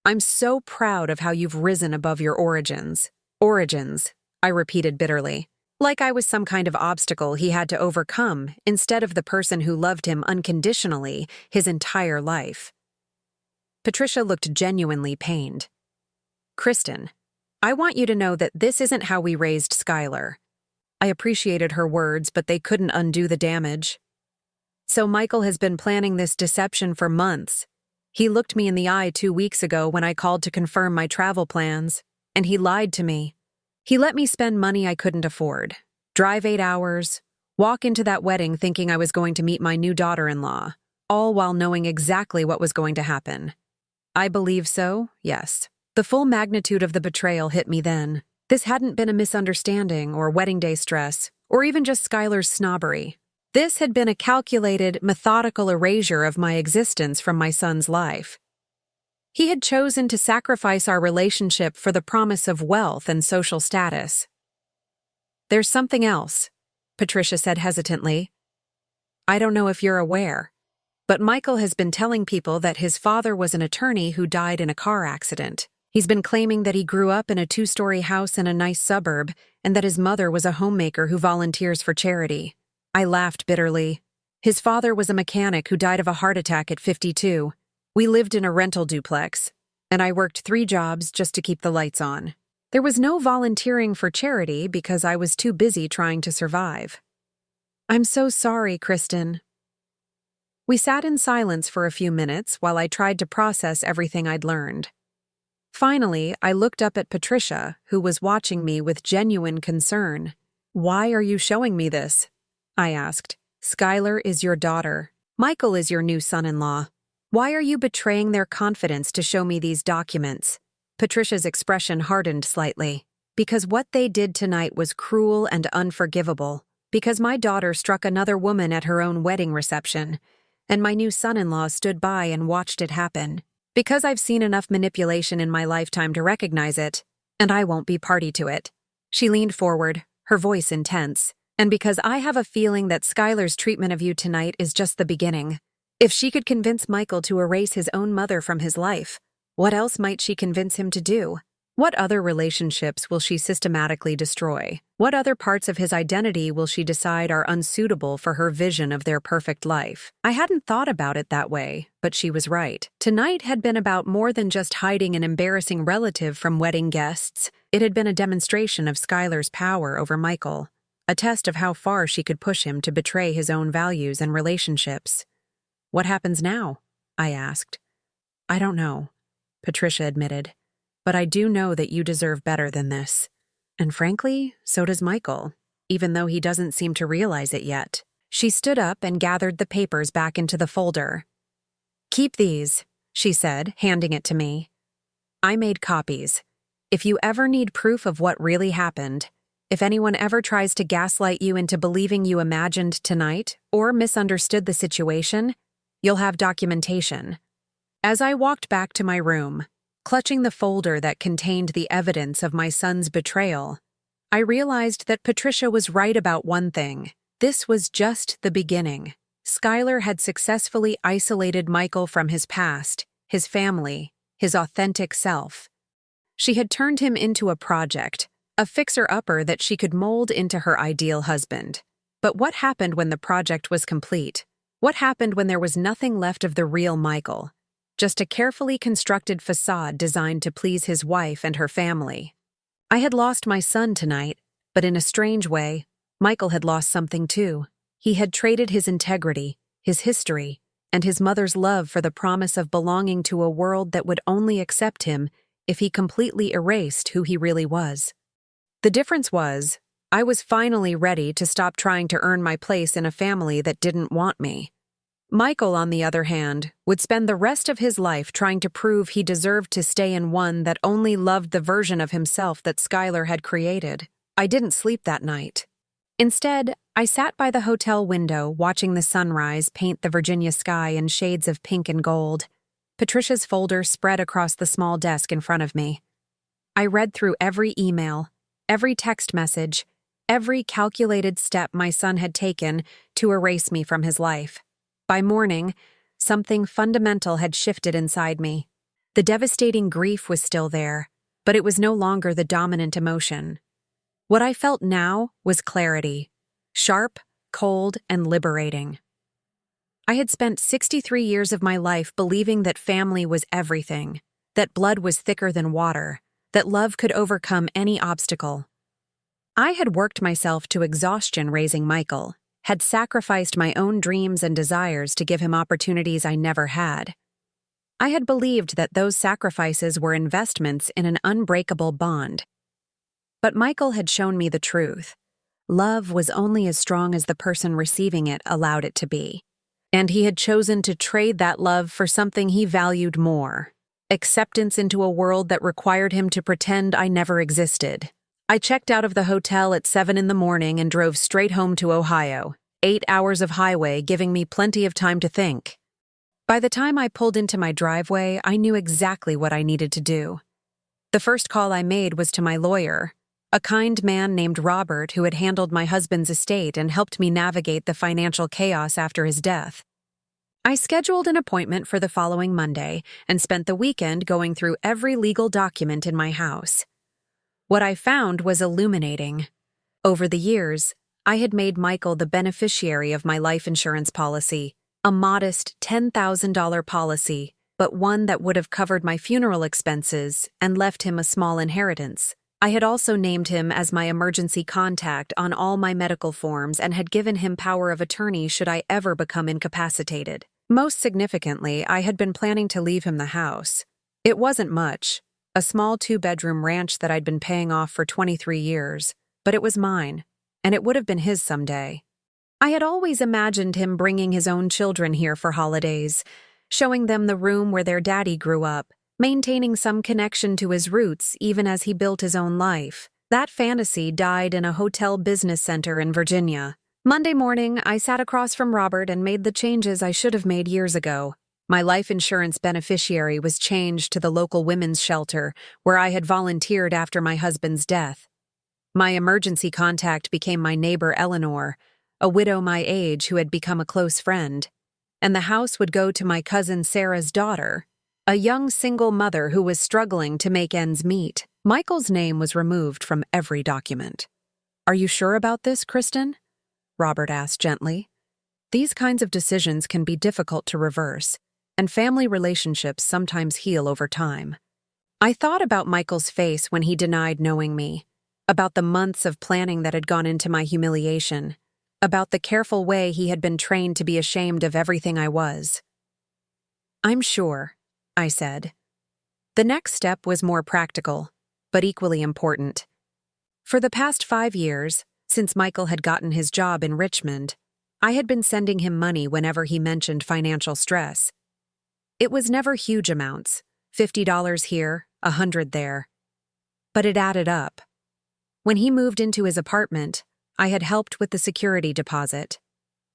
I'm so proud of how you've risen above your origins. Origins, I repeated bitterly, like I was some kind of obstacle he had to overcome instead of the person who loved him unconditionally his entire life. Patricia looked genuinely pained. Kristen, I want you to know that this isn't how we raised Skylar. I appreciated her words, but they couldn't undo the damage. So Michael has been planning this deception for months. He looked me in the eye 2 weeks ago when I called to confirm my travel plans, and he lied to me. He let me spend money I couldn't afford, drive 8 hours, walk into that wedding thinking I was going to meet my new daughter-in-law, all while knowing exactly what was going to happen. I believe so, yes. The full magnitude of the betrayal hit me then. This hadn't been a misunderstanding or wedding day stress, or even just Skylar's snobbery. This had been a calculated, methodical erasure of my existence from my son's life. He had chosen to sacrifice our relationship for the promise of wealth and social status. There's something else, Patricia said hesitantly. I don't know if you're aware, but Michael has been telling people that his father was an attorney who died in a car accident. He's been claiming that he grew up in a 2-story house in a nice suburb and that his mother was a homemaker who volunteers for charity. I laughed bitterly. His father was a mechanic who died of a heart attack at 52. We lived in a rental duplex, and I worked 3 jobs just to keep the lights on. There was no volunteering for charity because I was too busy trying to survive. I'm so sorry, Kristen. We sat in silence for a few minutes while I tried to process everything I'd learned. Finally, I looked up at Patricia, who was watching me with genuine concern. Why are you showing me this? I asked. Skylar is your daughter. Michael is your new son-in-law. Why are you betraying their confidence to show me these documents? Patricia's expression hardened slightly. Because what they did tonight was cruel and unforgivable. Because my daughter struck another woman at her own wedding reception, and my new son-in-law stood by and watched it happen. Because I've seen enough manipulation in my lifetime to recognize it, and I won't be party to it. She leaned forward, her voice intense. And because I have a feeling that Skylar's treatment of you tonight is just the beginning. If she could convince Michael to erase his own mother from his life, what else might she convince him to do? What other relationships will she systematically destroy? What other parts of his identity will she decide are unsuitable for her vision of their perfect life? I hadn't thought about it that way, but she was right. Tonight had been about more than just hiding an embarrassing relative from wedding guests. It had been a demonstration of Skylar's power over Michael, a test of how far she could push him to betray his own values and relationships. What happens now? I asked. I don't know, Patricia admitted. But I do know that you deserve better than this. And frankly, so does Michael, even though he doesn't seem to realize it yet. She stood up and gathered the papers back into the folder. Keep these, she said, handing it to me. I made copies. If you ever need proof of what really happened, if anyone ever tries to gaslight you into believing you imagined tonight or misunderstood the situation, you'll have documentation. As I walked back to my room, clutching the folder that contained the evidence of my son's betrayal, I realized that Patricia was right about one thing. This was just the beginning. Skylar had successfully isolated Michael from his past, his family, his authentic self. She had turned him into a project, a fixer-upper that she could mold into her ideal husband. But what happened when the project was complete? What happened when there was nothing left of the real Michael? Just a carefully constructed facade designed to please his wife and her family. I had lost my son tonight, but in a strange way, Michael had lost something too. He had traded his integrity, his history, and his mother's love for the promise of belonging to a world that would only accept him if he completely erased who he really was. The difference was, I was finally ready to stop trying to earn my place in a family that didn't want me. Michael, on the other hand, would spend the rest of his life trying to prove he deserved to stay in one that only loved the version of himself that Skylar had created. I didn't sleep that night. Instead, I sat by the hotel window watching the sunrise paint the Virginia sky in shades of pink and gold. Patricia's folder spread across the small desk in front of me. I read through every email, every text message, every calculated step my son had taken to erase me from his life. By morning, something fundamental had shifted inside me. The devastating grief was still there, but it was no longer the dominant emotion. What I felt now was clarity, sharp, cold, and liberating. I had spent 63 years of my life believing that family was everything, that blood was thicker than water, that love could overcome any obstacle. I had worked myself to exhaustion raising Michael, had sacrificed my own dreams and desires to give him opportunities I never had. I had believed that those sacrifices were investments in an unbreakable bond. But Michael had shown me the truth. Love was only as strong as the person receiving it allowed it to be. And he had chosen to trade that love for something he valued more: acceptance into a world that required him to pretend I never existed. I checked out of the hotel at 7 in the morning and drove straight home to Ohio, 8 hours of highway giving me plenty of time to think. By the time I pulled into my driveway, I knew exactly what I needed to do. The first call I made was to my lawyer, a kind man named Robert who had handled my husband's estate and helped me navigate the financial chaos after his death. I scheduled an appointment for the following Monday and spent the weekend going through every legal document in my house. What I found was illuminating. Over the years, I had made Michael the beneficiary of my life insurance policy, a modest $10,000 policy, but one that would have covered my funeral expenses and left him a small inheritance. I had also named him as my emergency contact on all my medical forms and had given him power of attorney should I ever become incapacitated. Most significantly, I had been planning to leave him the house. It wasn't much. A small 2-bedroom ranch that I'd been paying off for 23 years, but it was mine, and it would have been his someday. I had always imagined him bringing his own children here for holidays, showing them the room where their daddy grew up, maintaining some connection to his roots even as he built his own life. That fantasy died in a hotel business center in Virginia. Monday morning, I sat across from Robert and made the changes I should have made years ago. My life insurance beneficiary was changed to the local women's shelter, where I had volunteered after my husband's death. My emergency contact became my neighbor Eleanor, a widow my age who had become a close friend. And the house would go to my cousin Sarah's daughter, a young single mother who was struggling to make ends meet. Michael's name was removed from every document. "Are you sure about this, Kristen?" Robert asked gently. "These kinds of decisions can be difficult to reverse, and family relationships sometimes heal over time." I thought about Michael's face when he denied knowing me, about the months of planning that had gone into my humiliation, about the careful way he had been trained to be ashamed of everything I was. "I'm sure," I said. The next step was more practical, but equally important. For the past 5 years, since Michael had gotten his job in Richmond, I had been sending him money whenever he mentioned financial stress. It was never huge amounts, $50 here, $100 there. But it added up. When he moved into his apartment, I had helped with the security deposit.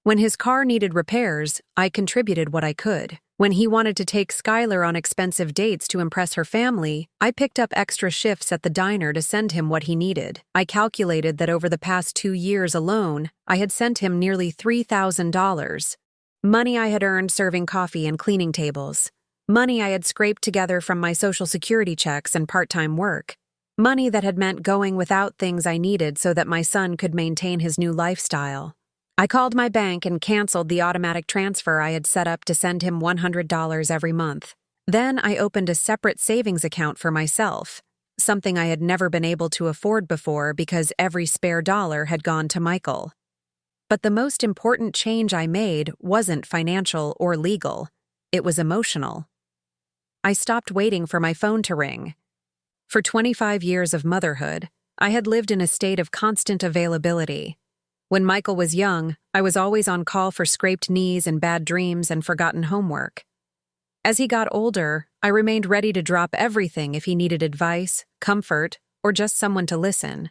When his car needed repairs, I contributed what I could. When he wanted to take Skylar on expensive dates to impress her family, I picked up extra shifts at the diner to send him what he needed. I calculated that over the past 2 years alone, I had sent him nearly $3,000. Money I had earned serving coffee and cleaning tables. Money I had scraped together from my Social Security checks and part-time work. Money that had meant going without things I needed so that my son could maintain his new lifestyle. I called my bank and canceled the automatic transfer I had set up to send him $100 every month. Then I opened a separate savings account for myself, something I had never been able to afford before because every spare dollar had gone to Michael. But the most important change I made wasn't financial or legal. It was emotional. I stopped waiting for my phone to ring. For 25 years of motherhood, I had lived in a state of constant availability. When Michael was young, I was always on call for scraped knees and bad dreams and forgotten homework. As he got older, I remained ready to drop everything if he needed advice, comfort, or just someone to listen.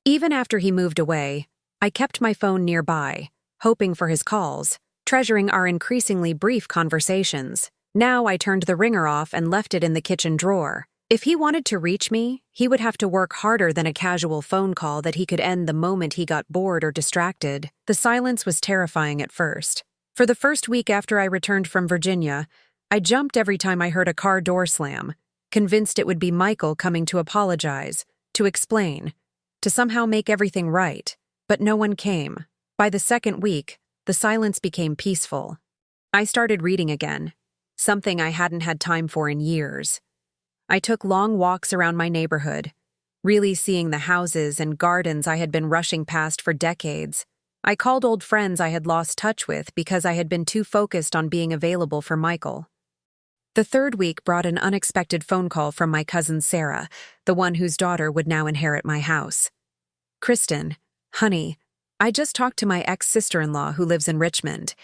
Even after he moved away, I kept my phone nearby, hoping for his calls, treasuring our increasingly brief conversations. Now I turned the ringer off and left it in the kitchen drawer. If he wanted to reach me, he would have to work harder than a casual phone call that he could end the moment he got bored or distracted. The silence was terrifying at first. For the first week after I returned from Virginia, I jumped every time I heard a car door slam, convinced it would be Michael coming to apologize, to explain, to somehow make everything right. But no one came. By the second week, the silence became peaceful. I started reading again, something I hadn't had time for in years. I took long walks around my neighborhood, really seeing the houses and gardens I had been rushing past for decades. I called old friends I had lost touch with because I had been too focused on being available for Michael. The third week brought an unexpected phone call from my cousin Sarah, the one whose daughter would now inherit my house. "Kristen, honey, I just talked to my ex-sister-in-law who lives in Richmond,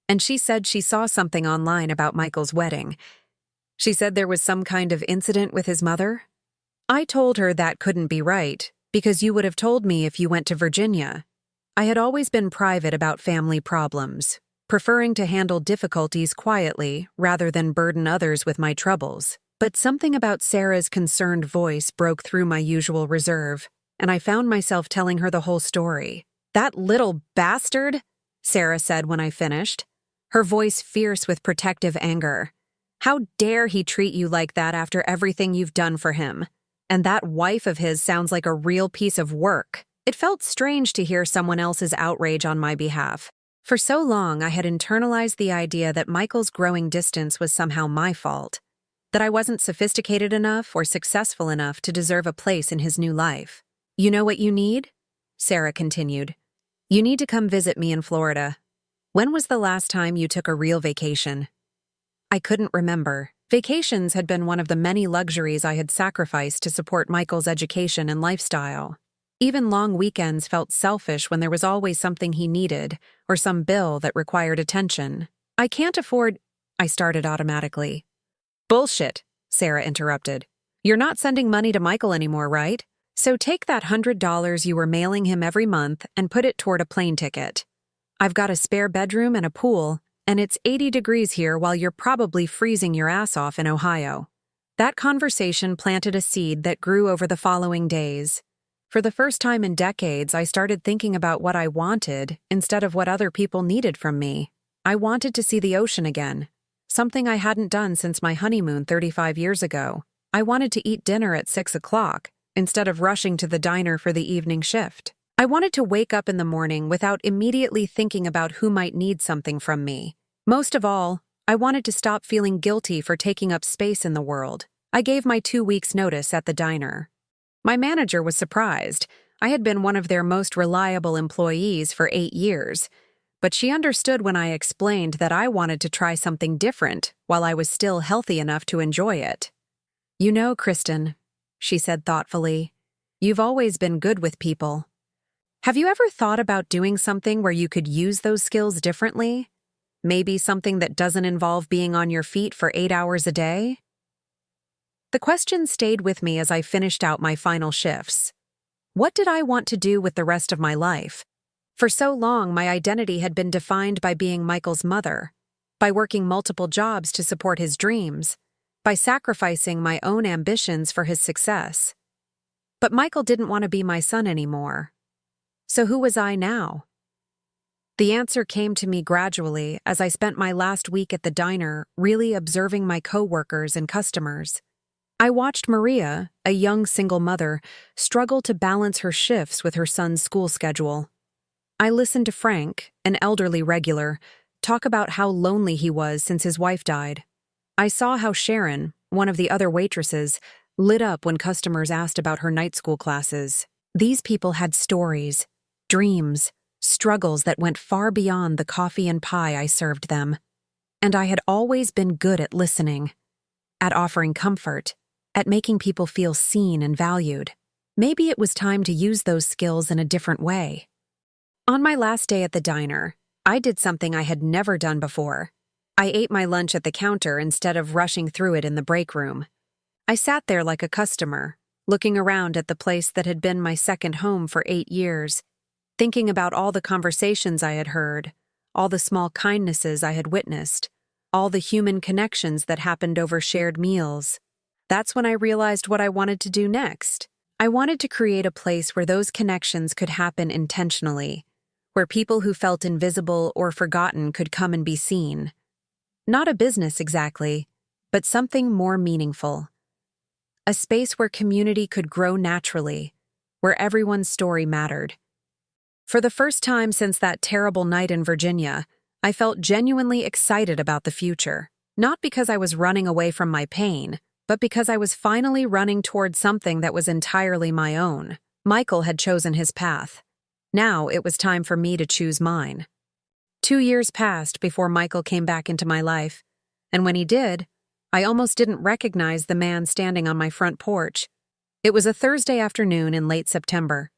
and she said she saw something online about Michael's wedding. She said there was some kind of incident with his mother. I told her that couldn't be right, because you would have told me if you went to Virginia. I had always been private about family problems, preferring to handle difficulties quietly rather than burden others with my troubles. But something about Sarah's concerned voice broke through my usual reserve, and I found myself telling her the whole story. "That little bastard," Sarah said when I finished, her voice fierce with protective anger. "How dare he treat you like that after everything you've done for him? And that wife of his sounds like a real piece of work." It felt strange to hear someone else's outrage on my behalf. For so long, I had internalized the idea that Michael's growing distance was somehow my fault, that I wasn't sophisticated enough or successful enough to deserve a place in his new life. "You know what you need?" Sarah continued. "You need to come visit me in Florida. When was the last time you took a real vacation?" I couldn't remember. Vacations had been one of the many luxuries I had sacrificed to support Michael's education and lifestyle. Even long weekends felt selfish when there was always something he needed, or some bill that required attention. "I can't afford—" I started automatically. "Bullshit," Sarah interrupted. "You're not sending money to Michael anymore, right? So take that $100 you were mailing him every month and put it toward a plane ticket. I've got a spare bedroom and a pool, and it's 80 degrees here while you're probably freezing your ass off in Ohio." That conversation planted a seed that grew over the following days. For the first time in decades, I started thinking about what I wanted instead of what other people needed from me. I wanted to see the ocean again, something I hadn't done since my honeymoon 35 years ago. I wanted to eat dinner at 6 o'clock instead of rushing to the diner for the evening shift. I wanted to wake up in the morning without immediately thinking about who might need something from me. Most of all, I wanted to stop feeling guilty for taking up space in the world. I gave my 2 weeks' notice at the diner. My manager was surprised. I had been one of their most reliable employees for 8 years, but she understood when I explained that I wanted to try something different while I was still healthy enough to enjoy it. "You know, Kristen," she said thoughtfully, "you've always been good with people. Have you ever thought about doing something where you could use those skills differently? Maybe something that doesn't involve being on your feet for 8 hours a day?" The question stayed with me as I finished out my final shifts. What did I want to do with the rest of my life? For so long, my identity had been defined by being Michael's mother, by working multiple jobs to support his dreams, by sacrificing my own ambitions for his success. But Michael didn't want to be my son anymore. So who was I now? The answer came to me gradually as I spent my last week at the diner really observing my coworkers and customers. I watched Maria, a young single mother, struggle to balance her shifts with her son's school schedule. I listened to Frank, an elderly regular, talk about how lonely he was since his wife died. I saw how Sharon, one of the other waitresses, lit up when customers asked about her night school classes. These people had stories, dreams, struggles that went far beyond the coffee and pie I served them. And I had always been good at listening, at offering comfort, at making people feel seen and valued. Maybe it was time to use those skills in a different way. On my last day at the diner, I did something I had never done before. I ate my lunch at the counter instead of rushing through it in the break room. I sat there like a customer, looking around at the place that had been my second home for 8 years, thinking about all the conversations I had heard, all the small kindnesses I had witnessed, all the human connections that happened over shared meals. That's when I realized what I wanted to do next. I wanted to create a place where those connections could happen intentionally, where people who felt invisible or forgotten could come and be seen. Not a business exactly, but something more meaningful. A space where community could grow naturally, where everyone's story mattered. For the first time since that terrible night in Virginia, I felt genuinely excited about the future, not because I was running away from my pain, but because I was finally running toward something that was entirely my own. Michael had chosen his path. Now it was time for me to choose mine. 2 years passed before Michael came back into my life, and when he did, I almost didn't recognize the man standing on my front porch. It was a Thursday afternoon in late September.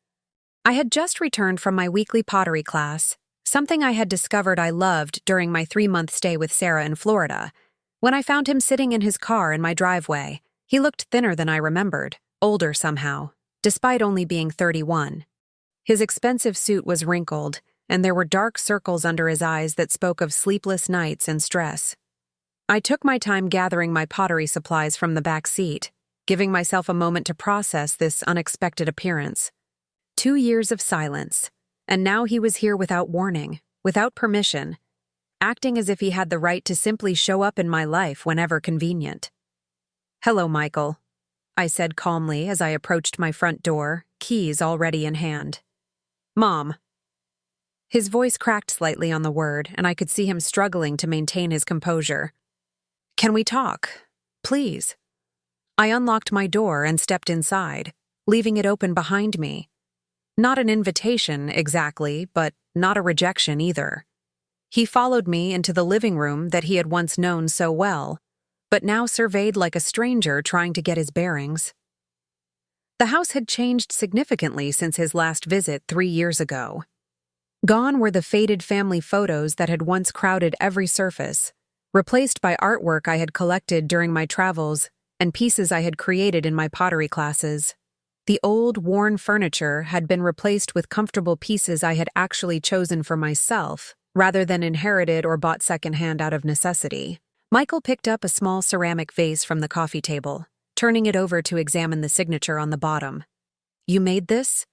I had just returned from my weekly pottery class, something I had discovered I loved during my 3-month stay with Sarah in Florida. When I found him sitting in his car in my driveway, he looked thinner than I remembered, older somehow, despite only being 31. His expensive suit was wrinkled, and there were dark circles under his eyes that spoke of sleepless nights and stress. I took my time gathering my pottery supplies from the back seat, giving myself a moment to process this unexpected appearance. 2 years of silence, and now he was here without warning, without permission, acting as if he had the right to simply show up in my life whenever convenient. "Hello, Michael," I said calmly as I approached my front door, keys already in hand. "Mom." His voice cracked slightly on the word, and I could see him struggling to maintain his composure. "Can we talk? Please?" I unlocked my door and stepped inside, leaving it open behind me. Not an invitation, exactly, but not a rejection either. He followed me into the living room that he had once known so well, but now surveyed like a stranger trying to get his bearings. The house had changed significantly since his last visit 3 years ago. Gone were the faded family photos that had once crowded every surface, replaced by artwork I had collected during my travels and pieces I had created in my pottery classes. The old, worn furniture had been replaced with comfortable pieces I had actually chosen for myself, rather than inherited or bought secondhand out of necessity. Michael picked up a small ceramic vase from the coffee table, turning it over to examine the signature on the bottom. "You made this?"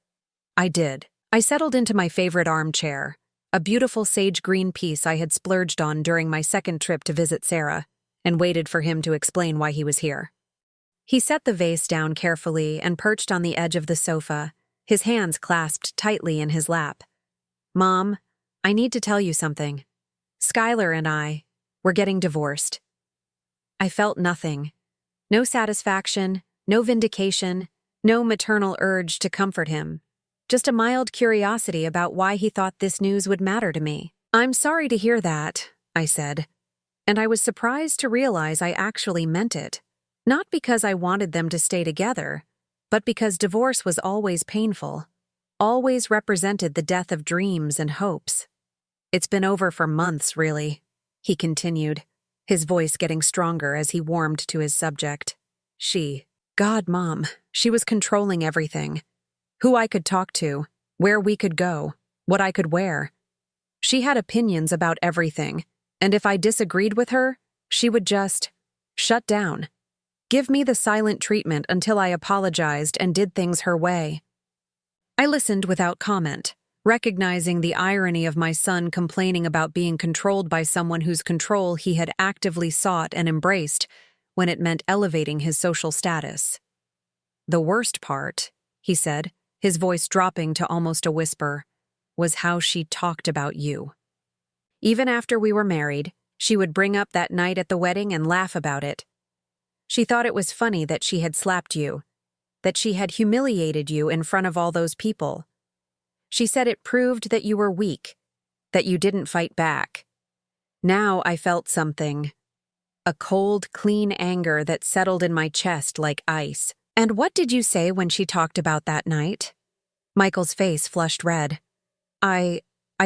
I did. I settled into my favorite armchair, a beautiful sage green piece I had splurged on during my second trip to visit Sarah, and waited for him to explain why he was here. He set the vase down carefully and perched on the edge of the sofa, his hands clasped tightly in his lap. "Mom, I need to tell you something. Skylar and we're getting divorced." I felt nothing. No satisfaction, no vindication, no maternal urge to comfort him. Just a mild curiosity about why he thought this news would matter to me. "I'm sorry to hear that," I said, and I was surprised to realize I actually meant it. Not because I wanted them to stay together, but because divorce was always painful, always represented the death of dreams and hopes. "It's been over for months, really," he continued, his voice getting stronger as he warmed to his subject. God, Mom, she was controlling everything. Who I could talk to, where we could go, what I could wear. She had opinions about everything, and if I disagreed with her, she would just shut down. Give me the silent treatment until I apologized and did things her way. I listened without comment, recognizing the irony of my son complaining about being controlled by someone whose control he had actively sought and embraced when it meant elevating his social status. "The worst part," he said, his voice dropping to almost a whisper, "was how she talked about you. Even after we were married, she would bring up that night at the wedding and laugh about it. She thought it was funny that she had slapped you, that she had humiliated you in front of all those people. She said it proved that you were weak, that you didn't fight back. Now I felt something. A cold, clean anger that settled in my chest like ice. And what did you say when she talked about that night? Michael's face flushed red. I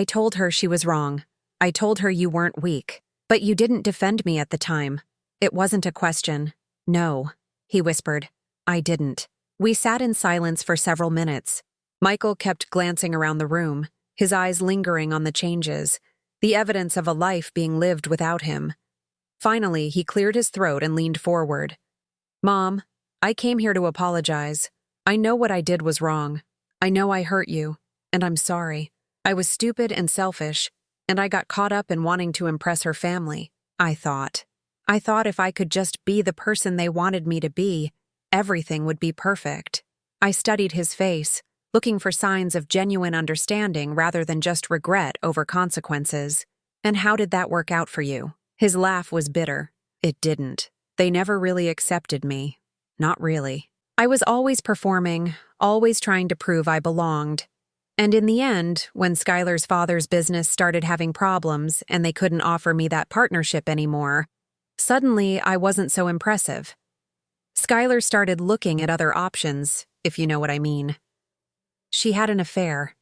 told her she was wrong. I told her you weren't weak. But you didn't defend me at the time. It wasn't a question. No, he whispered. I didn't. We sat in silence for several minutes. Michael kept glancing around the room, his eyes lingering on the changes, the evidence of a life being lived without him. Finally, he cleared his throat and leaned forward. Mom, I came here to apologize. I know what I did was wrong. I know I hurt you, and I'm sorry. I was stupid and selfish, and I got caught up in wanting to impress her family, I thought. I thought if I could just be the person they wanted me to be, everything would be perfect. I studied his face, looking for signs of genuine understanding rather than just regret over consequences. And how did that work out for you? His laugh was bitter. It didn't. They never really accepted me. Not really. I was always performing, always trying to prove I belonged. And in the end, when Skylar's father's business started having problems and they couldn't offer me that partnership anymore, suddenly I wasn't so impressive. Skylar started looking at other options, if you know what I mean. She had an affair.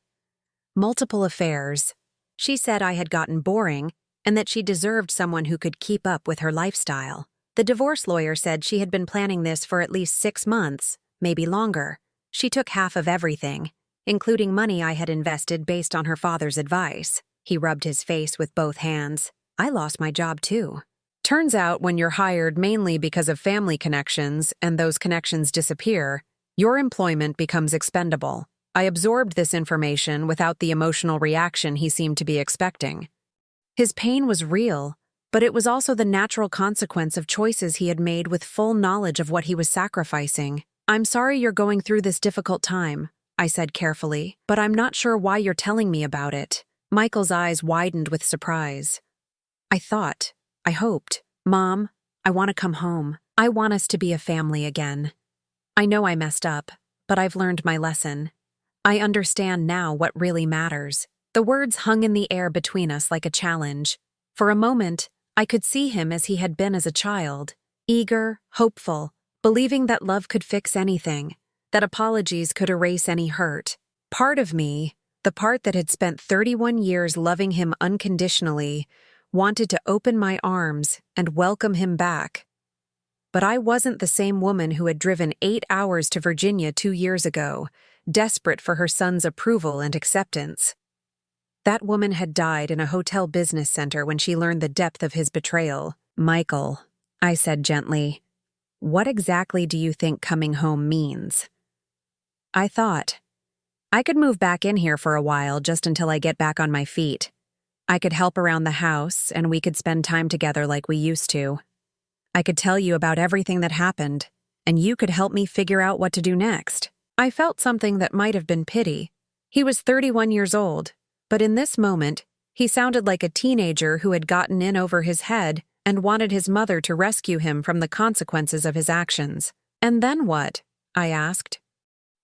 Multiple affairs. She said I had gotten boring and that she deserved someone who could keep up with her lifestyle. The divorce lawyer said she had been planning this for at least 6 months, maybe longer. She took half of everything, including money I had invested based on her father's advice. He rubbed his face with both hands. I lost my job too. Turns out when you're hired mainly because of family connections and those connections disappear, your employment becomes expendable. I absorbed this information without the emotional reaction he seemed to be expecting. His pain was real, but it was also the natural consequence of choices he had made with full knowledge of what he was sacrificing. I'm sorry you're going through this difficult time, I said carefully, but I'm not sure why you're telling me about it. Michael's eyes widened with surprise. I hoped, Mom, I want to come home. I want us to be a family again. I know I messed up, but I've learned my lesson. I understand now what really matters. The words hung in the air between us like a challenge. For a moment, I could see him as he had been as a child, eager, hopeful, believing that love could fix anything, that apologies could erase any hurt. Part of me, the part that had spent 31 years loving him unconditionally, wanted to open my arms and welcome him back. But I wasn't the same woman who had driven 8 hours to Virginia 2 years ago, desperate for her son's approval and acceptance. That woman had died in a hotel business center when she learned the depth of his betrayal. Michael, I said gently, what exactly do you think coming home means? I thought, I could move back in here for a while just until I get back on my feet. I could help around the house and we could spend time together like we used to. I could tell you about everything that happened, and you could help me figure out what to do next. I felt something that might have been pity. He was 31 years old, but in this moment, he sounded like a teenager who had gotten in over his head and wanted his mother to rescue him from the consequences of his actions. And then what? I asked.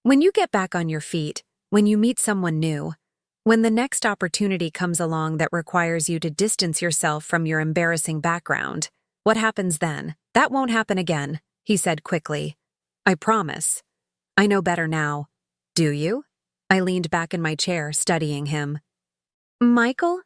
When you get back on your feet, when you meet someone new, when the next opportunity comes along that requires you to distance yourself from your embarrassing background, what happens then? That won't happen again, he said quickly. I promise. I know better now. Do you? I leaned back in my chair, studying him. Michael,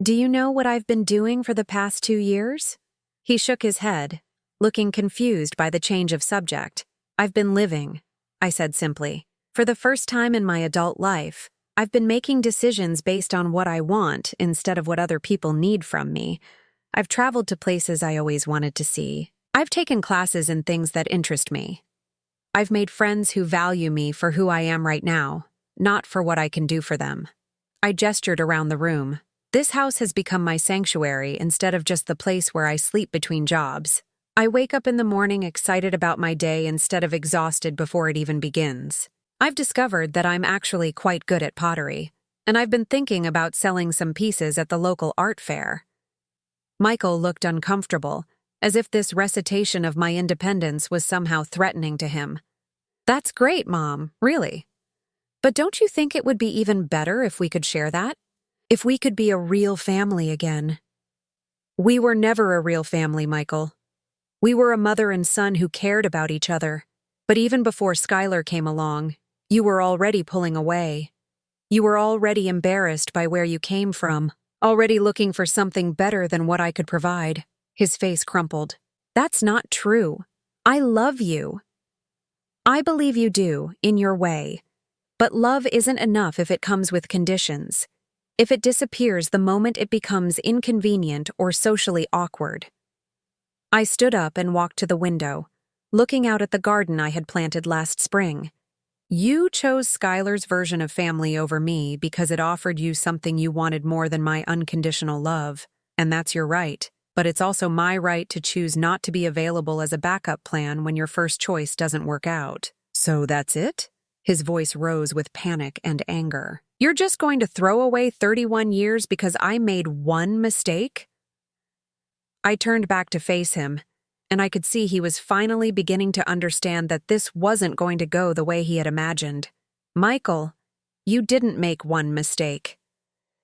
do you know what I've been doing for the past 2 years? He shook his head, looking confused by the change of subject. I've been living, I said simply. For the first time in my adult life, I've been making decisions based on what I want instead of what other people need from me. I've traveled to places I always wanted to see. I've taken classes in things that interest me. I've made friends who value me for who I am right now, not for what I can do for them. I gestured around the room. This house has become my sanctuary instead of just the place where I sleep between jobs. I wake up in the morning excited about my day instead of exhausted before it even begins. I've discovered that I'm actually quite good at pottery, and I've been thinking about selling some pieces at the local art fair. Michael looked uncomfortable, as if this recitation of my independence was somehow threatening to him. That's great, Mom, really. But don't you think it would be even better if we could share that? If we could be a real family again? We were never a real family, Michael. We were a mother and son who cared about each other. But even before Skylar came along, you were already pulling away. You were already embarrassed by where you came from, already looking for something better than what I could provide. His face crumpled. That's not true. I love you. I believe you do, in your way. But love isn't enough if it comes with conditions. If it disappears the moment it becomes inconvenient or socially awkward. I stood up and walked to the window, looking out at the garden I had planted last spring. You chose Skylar's version of family over me because it offered you something you wanted more than my unconditional love, and that's your right. But it's also my right to choose not to be available as a backup plan when your first choice doesn't work out. So that's it? His voice rose with panic and anger. You're just going to throw away 31 years because I made one mistake? I turned back to face him, and I could see he was finally beginning to understand that this wasn't going to go the way he had imagined. Michael, you didn't make one mistake.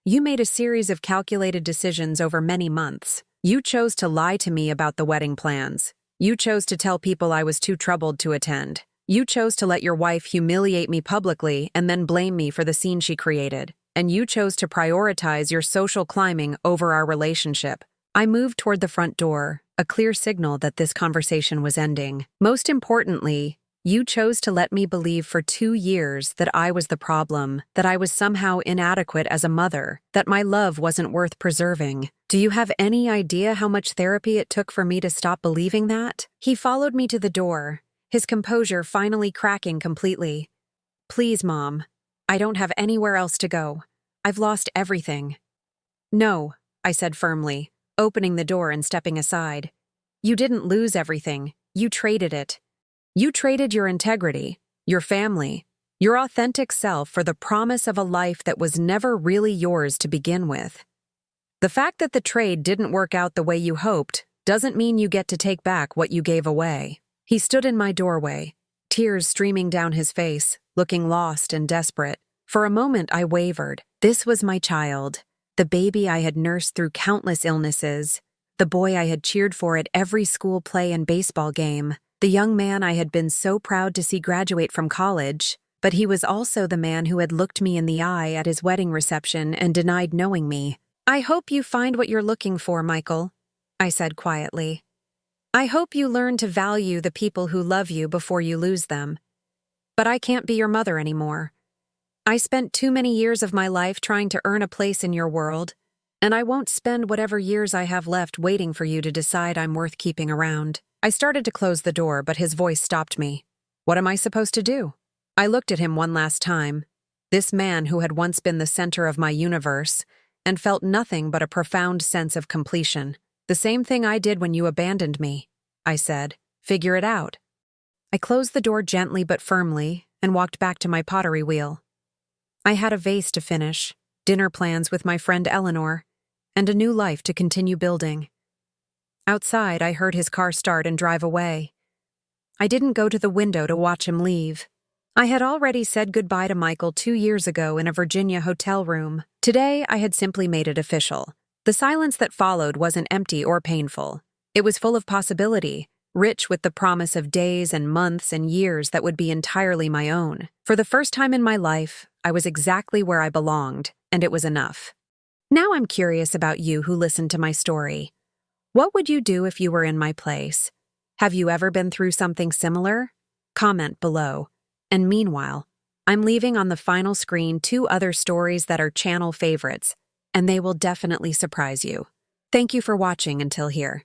You made a series of calculated decisions over many months. You chose to lie to me about the wedding plans. You chose to tell people I was too troubled to attend. You chose to let your wife humiliate me publicly and then blame me for the scene she created. And you chose to prioritize your social climbing over our relationship. I moved toward the front door, a clear signal that this conversation was ending. Most importantly, you chose to let me believe for 2 years that I was the problem, that I was somehow inadequate as a mother, that my love wasn't worth preserving. Do you have any idea how much therapy it took for me to stop believing that? He followed me to the door, his composure finally cracking completely. Please, Mom. I don't have anywhere else to go. I've lost everything. No, I said firmly, opening the door and stepping aside. You didn't lose everything. You traded it. You traded your integrity, your family, your authentic self for the promise of a life that was never really yours to begin with. The fact that the trade didn't work out the way you hoped doesn't mean you get to take back what you gave away. He stood in my doorway, tears streaming down his face, looking lost and desperate. For a moment I wavered. This was my child, the baby I had nursed through countless illnesses, the boy I had cheered for at every school play and baseball game, the young man I had been so proud to see graduate from college, but he was also the man who had looked me in the eye at his wedding reception and denied knowing me. I hope you find what you're looking for, Michael, I said quietly. I hope you learn to value the people who love you before you lose them. But I can't be your mother anymore. I spent too many years of my life trying to earn a place in your world, and I won't spend whatever years I have left waiting for you to decide I'm worth keeping around. I started to close the door, but his voice stopped me. What am I supposed to do? I looked at him one last time, this man who had once been the center of my universe, and felt nothing but a profound sense of completion. The same thing I did when you abandoned me, I said. Figure it out. I closed the door gently but firmly and walked back to my pottery wheel. I had a vase to finish, dinner plans with my friend Eleanor, and a new life to continue building. Outside, I heard his car start and drive away. I didn't go to the window to watch him leave. I had already said goodbye to Michael 2 years ago in a Virginia hotel room. Today, I had simply made it official. The silence that followed wasn't empty or painful. It was full of possibility, rich with the promise of days and months and years that would be entirely my own. For the first time in my life, I was exactly where I belonged, and it was enough. Now I'm curious about you who listened to my story. What would you do if you were in my place? Have you ever been through something similar? Comment below. And meanwhile, I'm leaving on the final screen 2 other stories that are channel favorites, and they will definitely surprise you. Thank you for watching until here.